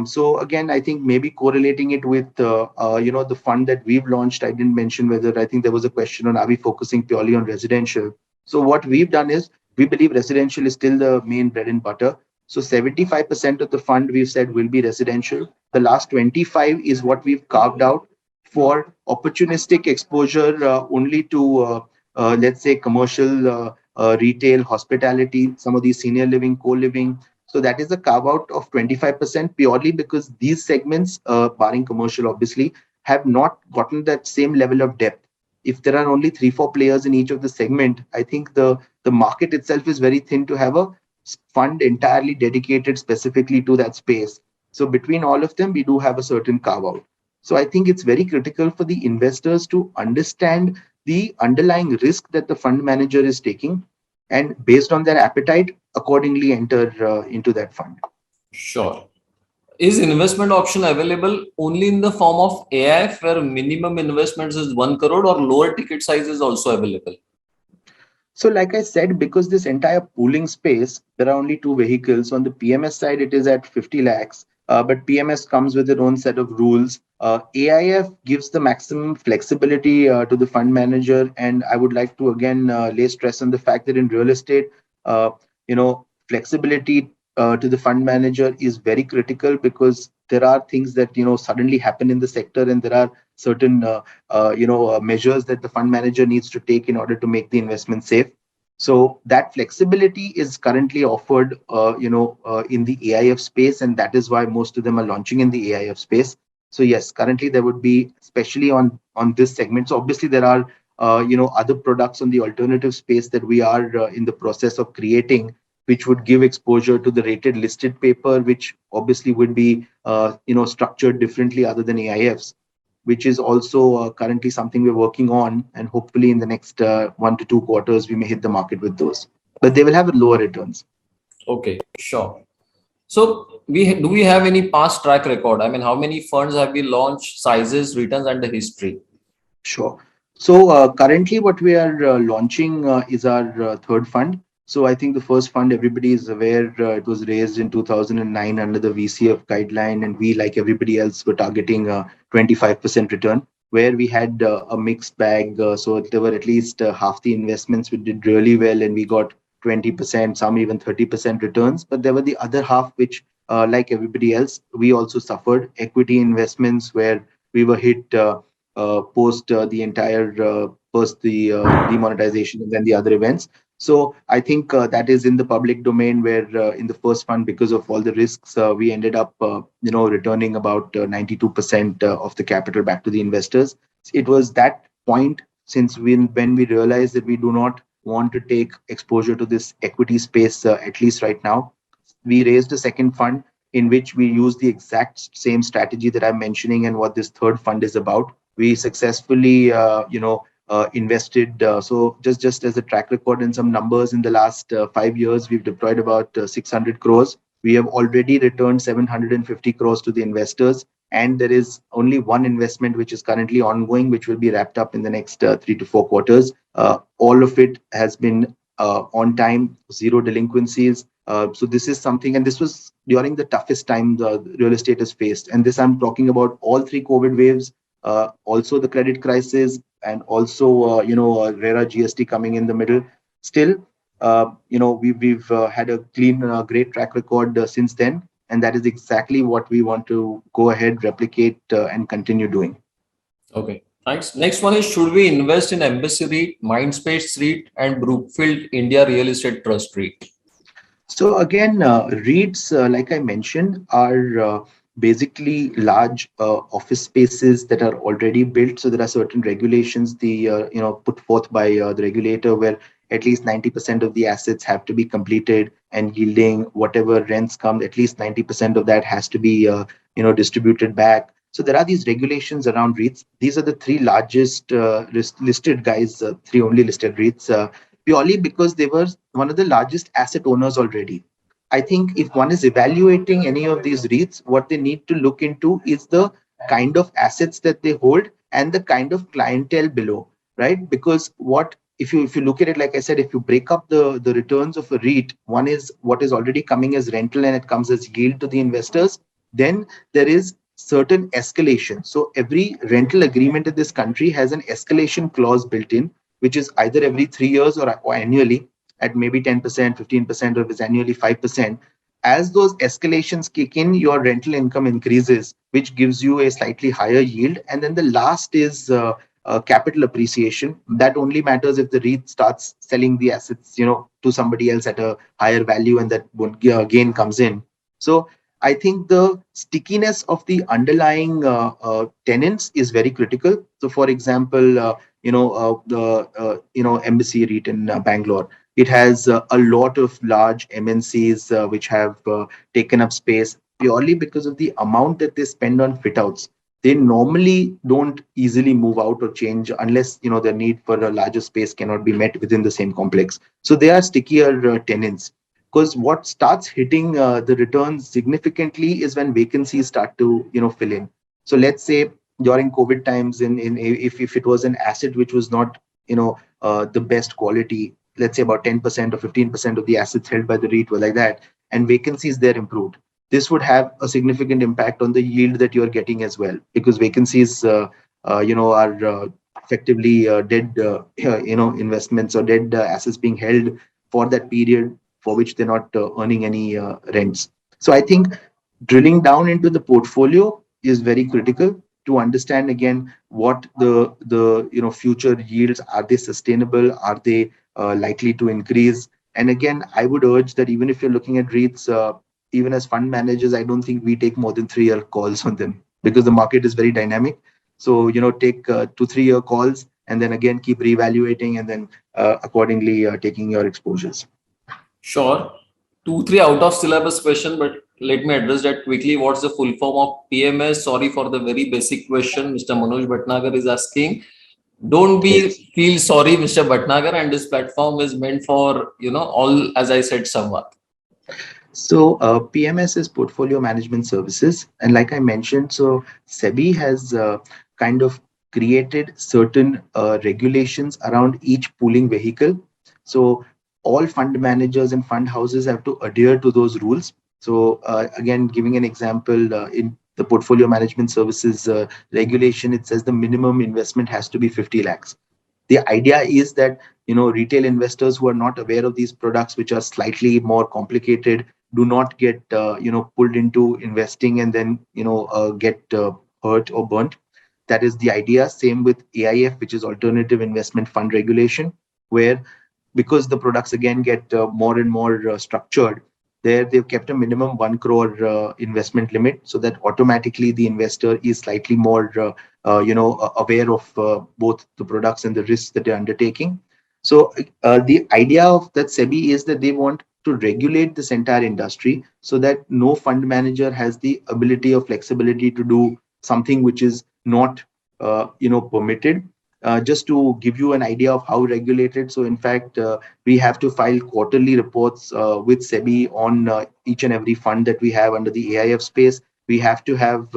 So again, I think maybe correlating it with the fund that we've launched. I didn't mention whether, I think there was a question on, are we focusing purely on residential? So what we've done is, we believe residential is still the main bread and butter. So 75% of the fund we've said will be residential. The last 25 is what we've carved out for opportunistic exposure only to let's say commercial, retail, hospitality, some of these senior living, co-living. So that is a carve out of 25%, purely because these segments, barring commercial, obviously, have not gotten that same level of depth. If there are only 3-4 players in each of the segment, I think the market itself is very thin to have a fund entirely dedicated specifically to that space. So between all of them, we do have a certain carve out. So I think it's very critical for the investors to understand the underlying risk that the fund manager is taking, and based on their appetite, accordingly enter into that fund. Sure. Is investment option available only in the form of AIF where minimum investments is 1 crore or lower ticket size is also available? So, like I said, because this entire pooling space, there are only two vehicles. On the PMS side, it is at 50 lakhs, but PMS comes with its own set of rules. AIF gives the maximum flexibility to the fund manager. And I would like to again lay stress on the fact that in real estate, flexibility to the fund manager is very critical, because there are things that suddenly happen in the sector, and there are certain measures that the fund manager needs to take in order to make the investment safe. So that flexibility is currently offered in the AIF space, and that is why most of them are launching in the AIF space. So yes, currently there would be, especially on this segment. So obviously there are other products on the alternative space that we are in the process of creating, which would give exposure to the rated listed paper, which obviously would be structured differently other than AIFs, which is also currently something we're working on. And hopefully in the next 1 to 2 quarters, we may hit the market with those. But they will have lower returns. Okay, sure. So do we have any past track record? I mean, how many funds have we launched, sizes, returns, and the history? Sure. So currently, what we are launching is our third fund. So I think the first fund, everybody is aware, it was raised in 2009 under the VCF guideline, and we, like everybody else, were targeting a 25% return, where we had a mixed bag. So there were at least half the investments we did really well, and we got 20%, some even 30% returns. But there were the other half, which, like everybody else, we also suffered equity investments where we were hit. Post the entire post the demonetization and then the other events. So I think that is in the public domain, where in the first fund, because of all the risks, we ended up returning about 92% of the capital back to the investors. It was that point, since when we realized that we do not want to take exposure to this equity space, at least right now, we raised a second fund in which we use the exact same strategy that I'm mentioning, and what this third fund is about. We successfully, invested. So just as a track record and some numbers, in the last 5 years, we've deployed about 600 crores. We have already returned 750 crores to the investors, and there is only one investment which is currently ongoing, which will be wrapped up in the next 3 to 4 quarters. All of it has been on time, zero delinquencies. So this is something, and this was during the toughest time the real estate has faced. And this, I'm talking about all three COVID waves, also the credit crisis, and also RERA GST coming in the middle. Still, we've had a clean, great track record since then, and that is exactly what we want to go ahead, replicate, and continue doing. Okay, thanks. Next one is, should we invest in Embassy REIT, Mindspace REIT, and Brookfield India Real Estate Trust REIT? So again, REITs, like I mentioned, are basically large office spaces that are already built. So there are certain regulations, the put forth by the regulator, where at least 90% of the assets have to be completed and yielding. Whatever rents come, at least 90% of that has to be distributed back. So there are these regulations around REITs. These are the three largest listed guys, three only listed REITs. Purely because they were one of the largest asset owners already. I think if one is evaluating any of these REITs, what they need to look into is the kind of assets that they hold and the kind of clientele below, right? Because what if you look at it, like I said, if you break up the returns of a REIT, one is what is already coming as rental and it comes as yield to the investors. Then there is certain escalation. So every rental agreement in this country has an escalation clause built in, which is either every 3 years or annually at maybe 10%, 15%, or if it's annually 5%. As those escalations kick in, your rental income increases, which gives you a slightly higher yield. And then the last is capital appreciation. That only matters if the REIT starts selling the assets, to somebody else at a higher value, and that gain comes in. So I think the stickiness of the underlying tenants is very critical. So, for example, the Embassy REIT in Bangalore. It has a lot of large MNCs which have taken up space purely because of the amount that they spend on fit outs. They normally don't easily move out or change unless their need for a larger space cannot be met within the same complex. So they are stickier tenants. Because what starts hitting the returns significantly is when vacancies start to fill in. So let's say during COVID times, in if it was an asset which was not the best quality, let's say about 10% or 15% of the assets held by the REIT were like that, and vacancies there improved, this would have a significant impact on the yield that you're getting as well, because vacancies are effectively dead investments or dead assets being held for that period for which they're not earning any rents. So I think drilling down into the portfolio is very critical to understand again what the future yields are. They sustainable? Are they likely to increase? And again, I would urge that even if you're looking at REITs, even as fund managers, I don't think we take more than 3 year calls on them, because the market is very dynamic. So take 2 3 year calls, and then again keep reevaluating, and then accordingly taking your exposures. Sure. Two, three out of syllabus question, but let me address that quickly. What's the full form of PMS? Sorry for the very basic question. Mr. Manoj Bhatnagar is asking. Don't be Yes. feel sorry, Mr. Bhatnagar, and this platform is meant for all, as I said, Samvaad. So PMS is portfolio management services, and like I mentioned, so SEBI has kind of created certain regulations around each pooling vehicle. So all fund managers and fund houses have to adhere to those rules. So again, giving an example, in the portfolio management services regulation, it says the minimum investment has to be 50 lakhs. The idea is that retail investors who are not aware of these products, which are slightly more complicated, do not get pulled into investing and then get hurt or burnt. That is the idea. Same with AIF, which is alternative investment fund regulation, where because the products again get more and more structured, there they've kept a minimum 1 crore investment limit, so that automatically the investor is slightly more aware of both the products and the risks that they're undertaking. So the idea of that SEBI is that they want to regulate this entire industry so that no fund manager has the ability or flexibility to do something which is not permitted. Just to give you an idea of how regulated, so in fact we have to file quarterly reports with SEBI on each and every fund that we have under the AIF space. We have to have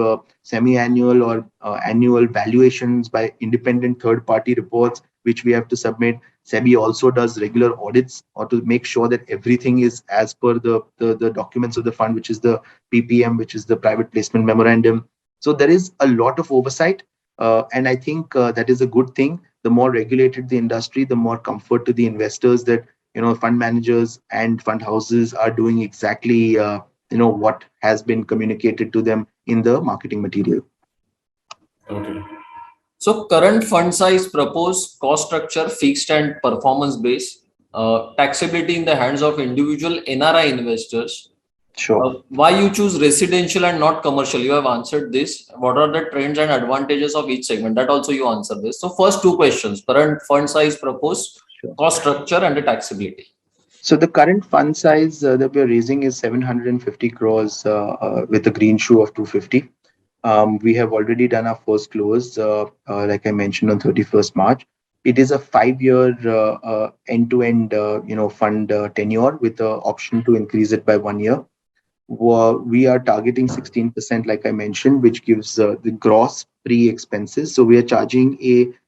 semi-annual or annual valuations by independent third-party reports, which we have to submit. SEBI also does regular audits or to make sure that everything is as per the documents of the fund, which is the PPM, which is the private placement memorandum. So there is a lot of oversight, and I think that is a good thing. The more regulated the industry, the more comfort to the investors that fund managers and fund houses are doing exactly what has been communicated to them in the marketing material. Okay. So current fund size, proposed cost structure, fixed and performance based, taxability in the hands of individual NRI investors. Sure. Why you choose residential and not commercial? You have answered this. What are the trends and advantages of each segment? That also you answer this. So first two questions: current fund size, proposed Sure. cost structure, and the taxability. So the current fund size that we're raising is 750 crores with a green shoe of 250. We have already done our first close, like I mentioned, on 31st March. It is a 5 year end-to-end fund tenure with the option to increase it by 1 year. We are targeting 16%, like I mentioned, which gives the gross pre-expenses. So we are charging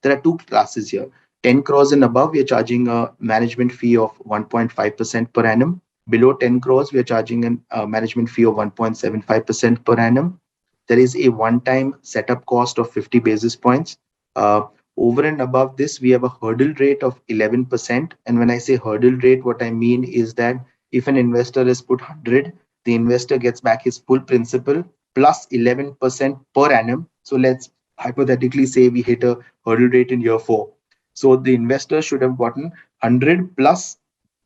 there are two classes here. 10 crores and above, we are charging a management fee of 1.5% per annum. Below 10 crores, we are charging a management fee of 1.75% per annum. There is a one-time setup cost of 50 basis points. Over and above this, we have a hurdle rate of 11%. And when I say hurdle rate, what I mean is that if an investor has put 100, the investor gets back his full principal plus 11% per annum. So let's hypothetically say we hit a hurdle rate in year 4. So the investor should have gotten 100 plus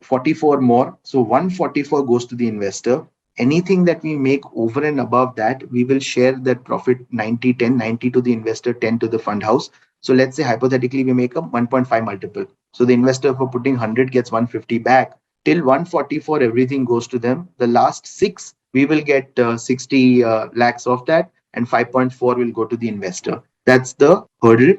44 more. So 144 goes to the investor. Anything that we make over and above that, we will share that profit 90-10, 90 to the investor, 10 to the fund house. So let's say hypothetically we make a 1.5 multiple. So the investor for putting 100 gets 150 back. Till 144, everything goes to them. The last six, we will get 60 lakhs of that, and 5.4 will go to the investor. That's the hurdle.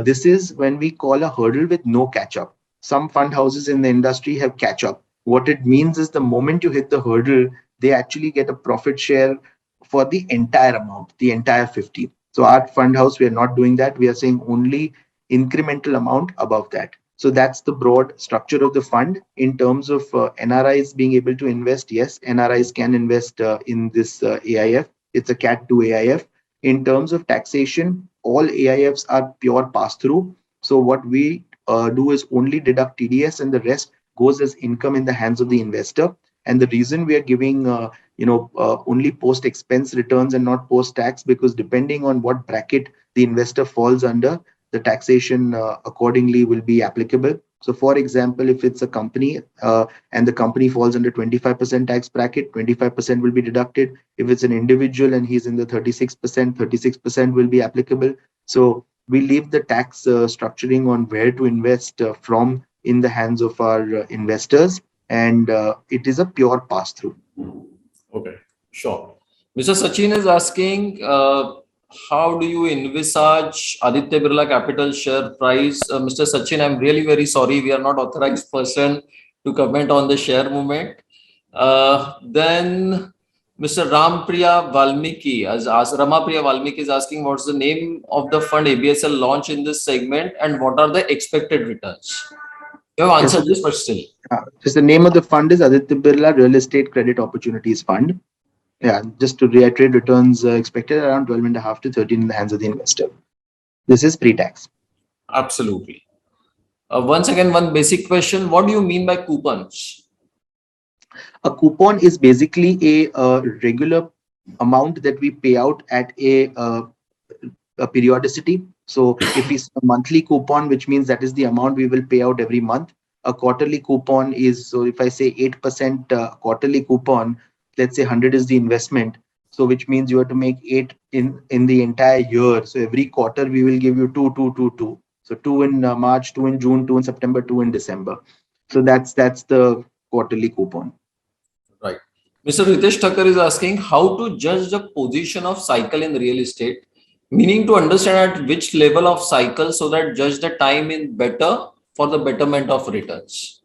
This is when we call a hurdle with no catch up. Some fund houses in the industry have catch up. What it means is the moment you hit the hurdle, they actually get a profit share for the entire amount, the entire 50. So our fund house, we are not doing that. We are saying only incremental amount above that. So that's the broad structure of the fund. In terms of NRIs being able to invest, yes, NRIs can invest in this AIF. It's a Cat 2 AIF. In terms of taxation, all AIFs are pure pass through. So what we do is only deduct TDS, and the rest goes as income in the hands of the investor. And the reason we are giving only post expense returns and not post tax, because depending on what bracket the investor falls under, the taxation accordingly will be applicable. So for example, if it's a company and the company falls under 25% tax bracket, 25% will be deducted. If it's an individual and he's in the 36%, 36% will be applicable. So we leave the tax structuring on where to invest from in the hands of our investors, and it is a pure pass through. Okay, sure. Mr. Sachin is asking, how do you envisage Aditya Birla Capital share price? Mr. Sachin, I'm really very sorry. We are not authorized person to comment on the share movement. Then Mr. Rampriya Valmiki, as Ramapriya Valmiki is asking, what's the name of the fund ABSL launch in this segment and what are the expected returns? You have Yes, answered this, but still. just the name of the fund is Aditya Birla Real Estate Credit Opportunities Fund. Yeah, just to reiterate, returns expected around 12.5 to 13 in the hands of the investor. This is pre-tax. Absolutely. Once again, one basic question. What do you mean by coupons? A coupon is basically a regular amount that we pay out at a periodicity. So if it's a monthly coupon, which means that is the amount we will pay out every month. A quarterly coupon is, so if I say 8% quarterly coupon, let's say 100 is the investment. So which means you have to make 8 in the entire year. So every quarter we will give you 2, 2, 2, 2. So 2 in March, 2 in June, 2 in September, 2 in December. So that's the quarterly coupon. Right. Mr. Ritesh Thakkar is asking how to judge the position of cycle in real estate, meaning to understand at which level of cycle so that judge the time in better for the betterment of returns.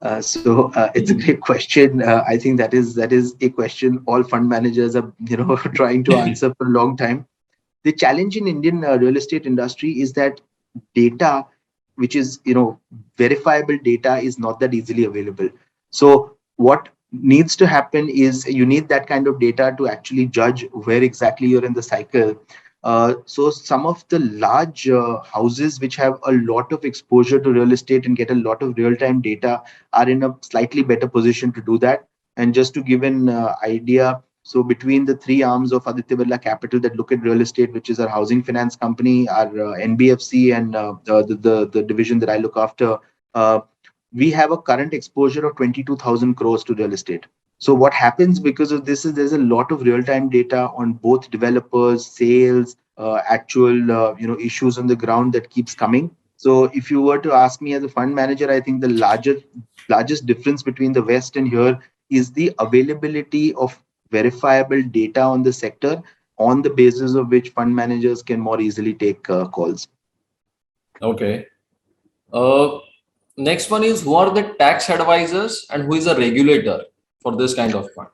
It's a great question. I think that is a question all fund managers are trying to answer for a long time. The challenge in Indian real estate industry is that data, which is verifiable data, is not that easily available. So what needs to happen is you need that kind of data to actually judge where exactly you're in the cycle. So some of the large houses which have a lot of exposure to real estate and get a lot of real-time data are in a slightly better position to do that. And just to give an idea, so between the three arms of Aditya Birla Capital that look at real estate, which is our housing finance company, our NBFC, and the division that I look after, we have a current exposure of 22,000 crores to real estate. So what happens because of this is there's a lot of real-time data on both developers, sales, actual issues on the ground that keeps coming. So if you were to ask me as a fund manager, I think the largest difference between the West and here is the availability of verifiable data on the sector, on the basis of which fund managers can more easily take calls. Okay. Next one is who are the tax advisors and who is a regulator for this kind of fund?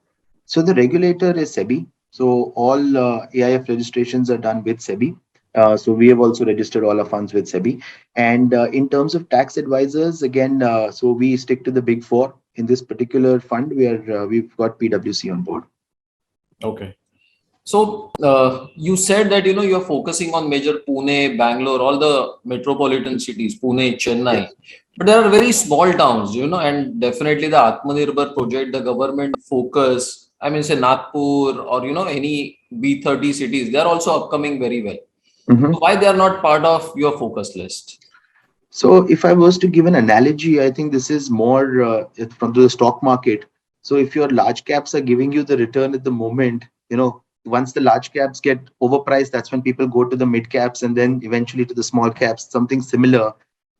So the regulator is SEBI. So all AIF registrations are done with SEBI. So we have also registered all our funds with SEBI. And in terms of tax advisors, again, so we stick to the big four. In this particular fund, we've got PwC on board. Okay. So you said that you're focusing on major Pune, Bangalore, all the metropolitan cities, Pune, Chennai, Yes. but there are very small towns, and definitely the Atmanirbhar project, the government focus. I mean, say Nagpur or any B30 cities, they are also upcoming very well. So Mhm. why they are not part of your focus list? So if I was to give an analogy, I think this is more from the stock market. So if your large caps are giving you the return at the moment, once the large caps get overpriced, that's when people go to the mid caps and then eventually to the small caps, something similar.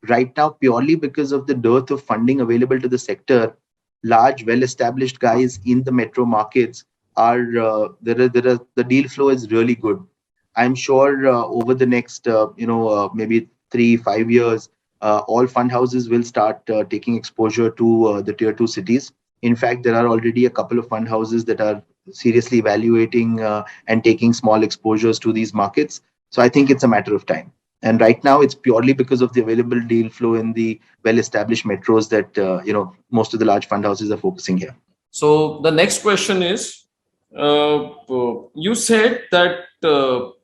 right now, purely because of the dearth of funding available to the sector, large, well-established guys in the metro markets are the deal flow is really good. I'm sure over the next maybe 3 5 years, all fund houses will start taking exposure to the tier two cities. In fact, there are already a couple of fund houses that are seriously evaluating and taking small exposures to these markets. So I think it's a matter of time. And right now, it's purely because of the available deal flow in the well-established metros that most of the large fund houses are focusing here. So the next question is, you said that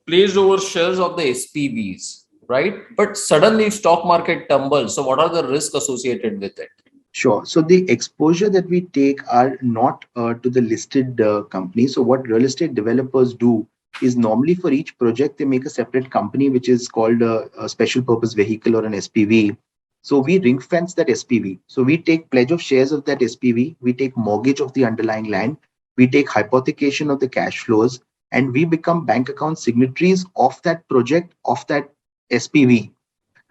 placed over shares of the SPVs, right? But suddenly stock market tumbles. So what are the risks associated with it? Sure. So the exposure that we take are not to the listed company. So what real estate developers do is normally for each project they make a separate company which is called a special purpose vehicle or an SPV. So we ring fence that SPV. So we take pledge of shares of that SPV, we take mortgage of the underlying land, we take hypothecation of the cash flows, and we become bank account signatories of that project of that SPV,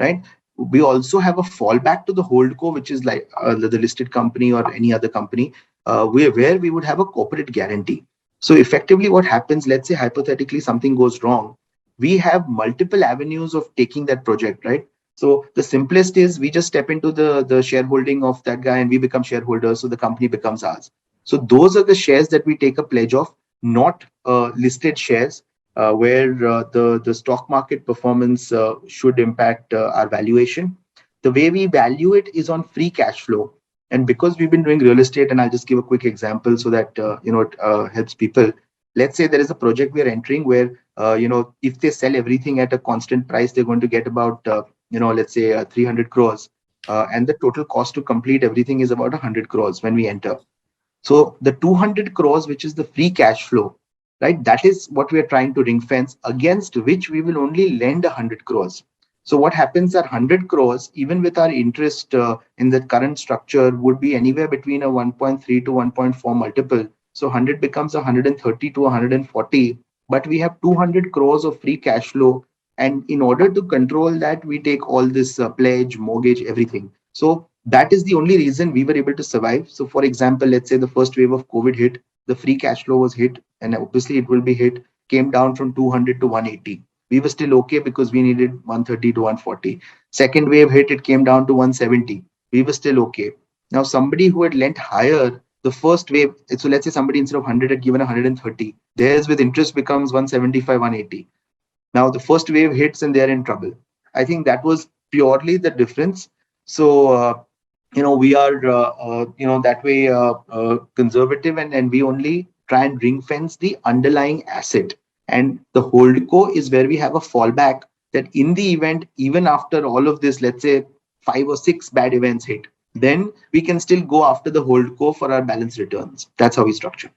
right? We also have a fallback to the holdco, which is like the listed company or any other company, where we would have a corporate guarantee. So effectively, what happens? Let's say hypothetically something goes wrong, we have multiple avenues of taking that project, right? So the simplest is we just step into the shareholding of that guy and we become shareholders, so the company becomes ours. So those are the shares that we take a pledge of, not listed shares where the stock market performance should impact our valuation. The way we value it is on free cash flow. And because we've been doing real estate, and I'll just give a quick example so that it helps people. Let's say there is a project we are entering where if they sell everything at a constant price, they're going to get about let's say 300 crores, and the total cost to complete everything is about 100 crores when we enter. So the 200 crores, which is the free cash flow, right? That is what we are trying to ring fence, against which we will only lend 100 crores. So what happens at 100 crores, even with our interest in the current structure, would be anywhere between a 1.3 to 1.4 multiple. So 100 becomes 130 to 140, but we have 200 crores of free cash flow. And in order to control that, we take all this pledge, mortgage, everything. So that is the only reason we were able to survive. So, for example, let's say the first wave of COVID hit, the free cash flow was hit, and obviously it will be hit, came down from 200 to 180. We were still okay because we needed 130 to 140. Second wave hit, it came down to 170. We were still okay. Now, somebody who had lent higher, the first wave, so let's say somebody instead of 100 had given 130, theirs with interest becomes 175, 180. Now the first wave hits and they're in trouble. I think that was purely the difference. So we are that way conservative, and we only try and ring fence the underlying asset, and the holdco is where we have a fallback, that in the event, even after all of this, let's say 5 or 6 bad events hit, then we can still go after the holdco for our balance returns. That's how we structure.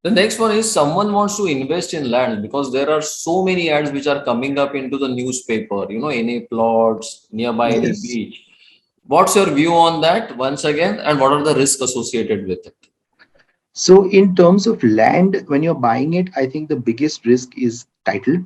The next one is, someone wants to invest in land because there are so many ads which are coming up into the newspaper, any plots nearby any Yes. beach. What's your view on that once again, and what are the risks associated with it? So, in terms of land, when you're buying it, I think the biggest risk is title.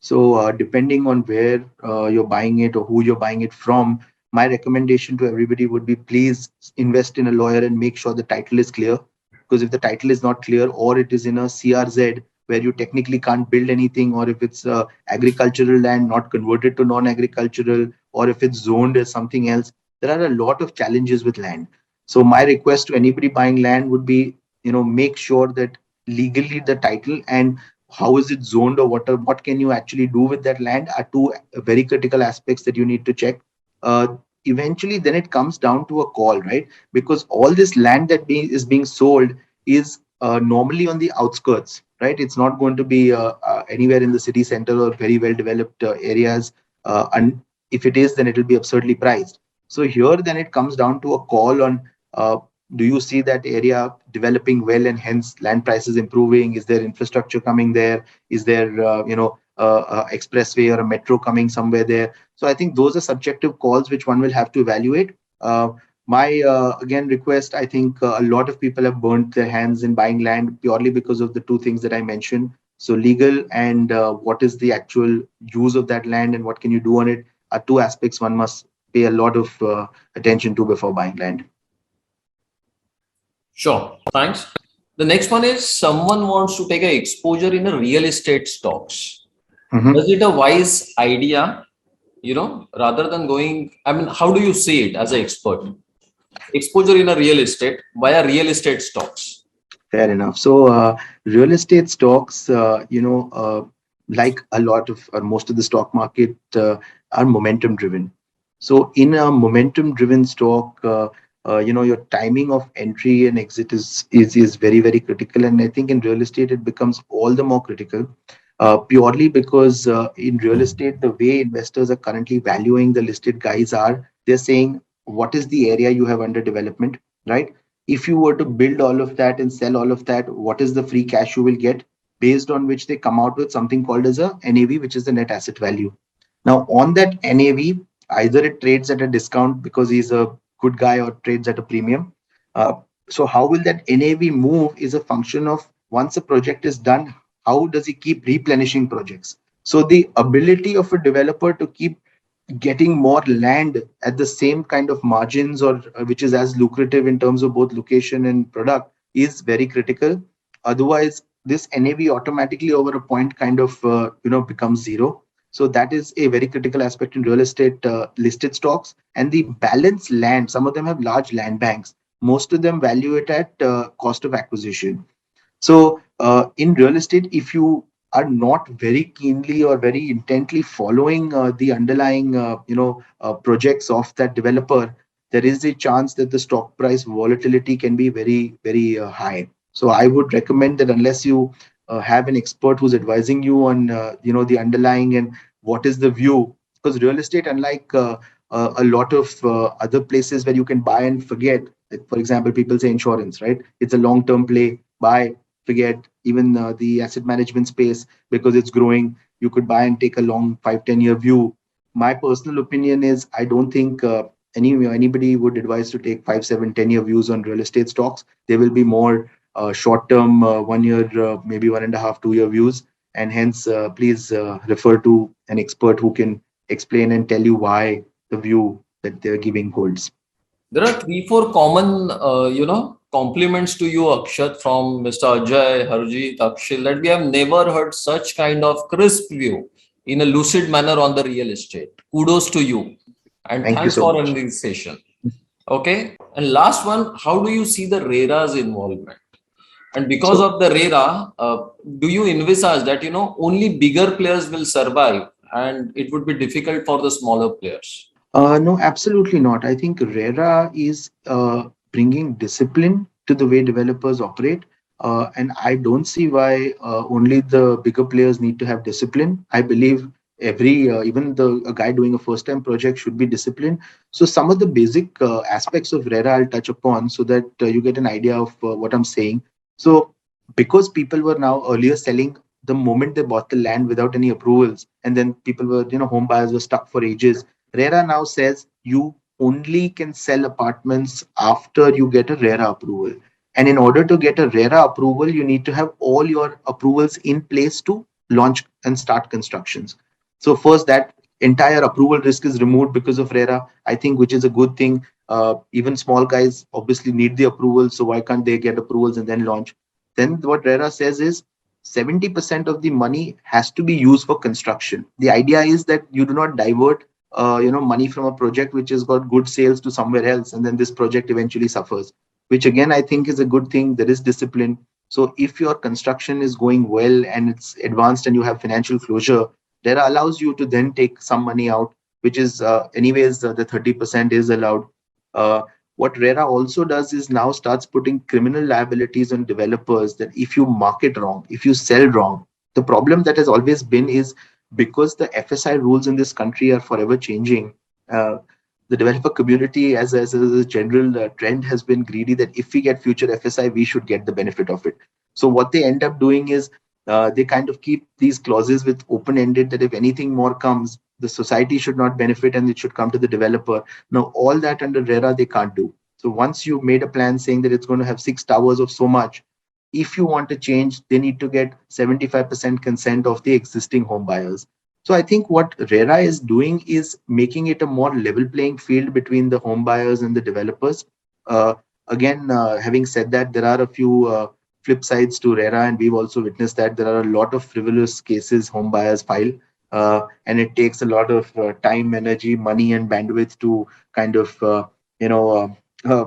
So, depending on where you're buying it or who you're buying it from, my recommendation to everybody would be, please invest in a lawyer and make sure the title is clear. Because if the title is not clear, or it is in a CRZ where you technically can't build anything, or if it's agricultural land not converted to non agricultural, or if it's zoned as something else, there are a lot of challenges with land. So, my request to anybody buying land would be, make sure that legally the title and how is it zoned, or what can you actually do with that land, are two very critical aspects that you need to check. uh, Eventually then it comes down to a call, right? Because all this land that is being sold is normally on the outskirts, right? It's not going to be anywhere in the city center or very well developed areas, and if it is, then it will be absurdly priced. So here then it comes down to a call on, uh, do you see that area developing well, and hence land prices improving? Is there infrastructure coming there? Is there expressway or a metro coming somewhere there? So I think those are subjective calls which one will have to evaluate. My again request, I think a lot of people have burnt their hands in buying land purely because of the two things that I mentioned. So legal and what is the actual use of that land and what can you do on it are two aspects one must pay a lot of attention to before buying land. Sure. Thanks. The next one is someone wants to take a exposure in a real estate stocks. Mhm. Is it a wise idea, rather than going, I mean, how do you see it as an expert? Exposure in a real estate via real estate stocks. Fair enough. So, real estate stocks, like a lot of or most of the stock market, are momentum driven. So, in a momentum driven stock, your timing of entry and exit is very very critical. And I think in real estate it becomes all the more critical, purely because in real estate the way investors are currently valuing the listed guys are they're saying what is the area you have under development, right? If you were to build all of that and sell all of that, what is the free cash you will get? Based on which they come out with something called as a NAV, which is the net asset value. Now, on that NAV, either it trades at a discount because he's a good guy or trades at a premium. Uh, so, how will that NAV move is a function of once a project is done, how does he keep replenishing projects? So, the ability of a developer to keep getting more land at the same kind of margins or which is as lucrative in terms of both location and product is very critical. Otherwise this NAV automatically over a point kind of becomes zero. So that is a very critical aspect in real estate listed stocks. And the balanced land, some of them have large land banks, most of them value it at cost of acquisition. So, in real estate, if you are not very keenly or very intently following the underlying, projects of that developer, there is a chance that the stock price volatility can be very, very high. So, I would recommend that unless you have an expert who's advising you on, the underlying and what is the view, because real estate, unlike a lot of other places where you can buy and forget, like for example, people say insurance, right? It's a long-term play. Buy, forget. Even the asset management space, because it's growing, you could buy and take a long 5-10 year view. My personal opinion is I don't think anybody would advise to take 5-7-10 year views on real estate stocks. They will be more short term, 1 year, maybe 1.5-2 year views. And hence please refer to an expert who can explain and tell you why the view that they're giving holds. There are three, four common, compliments to you, Akshat, from Mr. Ajay, Harjeet, Akshil, that we have never heard such kind of crisp view in a lucid manner on the real estate. Kudos to you. And Thank you thanks so for much. running this session. Okay. And last one, how do you see the RERA's involvement? And because So of the RERA, do you envisage that, only bigger players will survive and it would be difficult for the smaller players? No, absolutely not. I think RERA is bringing discipline to the way developers operate. And I don't see why only the bigger players need to have discipline. I believe even a guy doing a first time project should be disciplined. So some of the basic aspects of RERA I'll touch upon so that you get an idea of what I'm saying. So because people were now earlier selling the moment they bought the land without any approvals, and then people were, home buyers were stuck for ages. RERA now says you only can sell apartments after you get a RERA approval. And in order to get a RERA approval, you need to have all your approvals in place to launch and start constructions. So first, that entire approval risk is removed because of RERA, I think, which is a good thing. Even small guys obviously need the approval, so why can't they get approvals and then launch? Then what RERA says is 70% of the money has to be used for construction. The idea is that you do not divert money from a project which has got good sales to somewhere else, and then this project eventually suffers, which again I think is a good thing. There is discipline. So if your construction is going well and it's advanced and you have financial closure, there allows you to then take some money out, which is anyways the 30% is allowed. uh, what RERA also does is now starts putting criminal liabilities on developers, that if you market wrong, if you sell wrong. The problem that has always been is because the FSI rules in this country are forever changing. The developer community, as a general trend, has been greedy that if we get future FSI, we should get the benefit of it. So what they end up doing is they kind of keep these clauses with open ended, that if anything more comes, the society should not benefit and it should come to the developer. Now, all that under RERA they can't do. So once you've made a plan saying that it's going to have 6 towers of so much, if you want to change, they need to get 75% consent of the existing home buyers. So I think what RERA is doing is making it a more level playing field between the home buyers and the developers. Uh, Having said that, there are a few flip sides to RERA, and we've also witnessed that there are a lot of frivolous cases home buyers file, and it takes a lot of time, energy, money, and bandwidth to kind of you know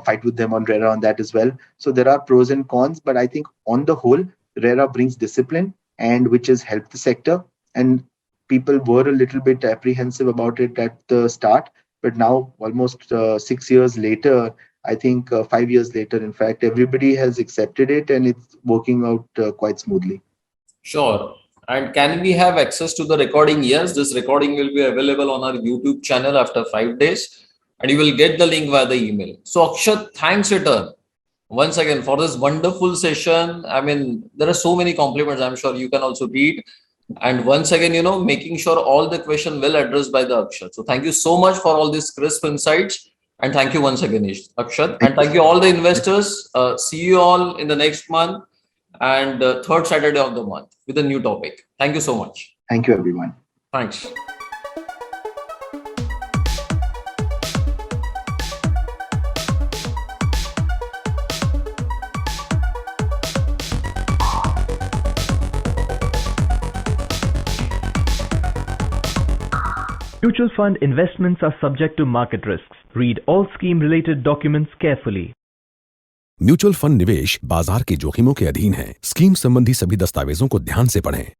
fight with them on RERA on that as well. So there are pros and cons, but I think on the whole, RERA brings discipline, and which has helped the sector. And people were a little bit apprehensive about it at the start, but now almost 6 years later, I think 5 years later, in fact, everybody has accepted it and it's working out quite smoothly. Sure. And can we have access to the recording? Yes, this recording will be available on our YouTube channel after 5 days, and you will get the link via the email. So, Akshat, thanks return once again for this wonderful session. I mean, there are so many compliments. I'm sure you can also read. And once again, making sure all the question well addressed by the Akshat. So, thank you so much for all these crisp insights. And thank you once again, Akshat. Thank And you thank so you much. all the investors. See you all in the next month and third Saturday of the month with a new topic. Thank you so much. Thank you, everyone. Thanks. Mutual fund investments are subject to market risks. Read all scheme-related documents carefully. Mutual fund निवेश बाजार के जोखिमों के अधीन है। Scheme संबंधी सभी दस्तावेजों को ध्यान से पढ़ें।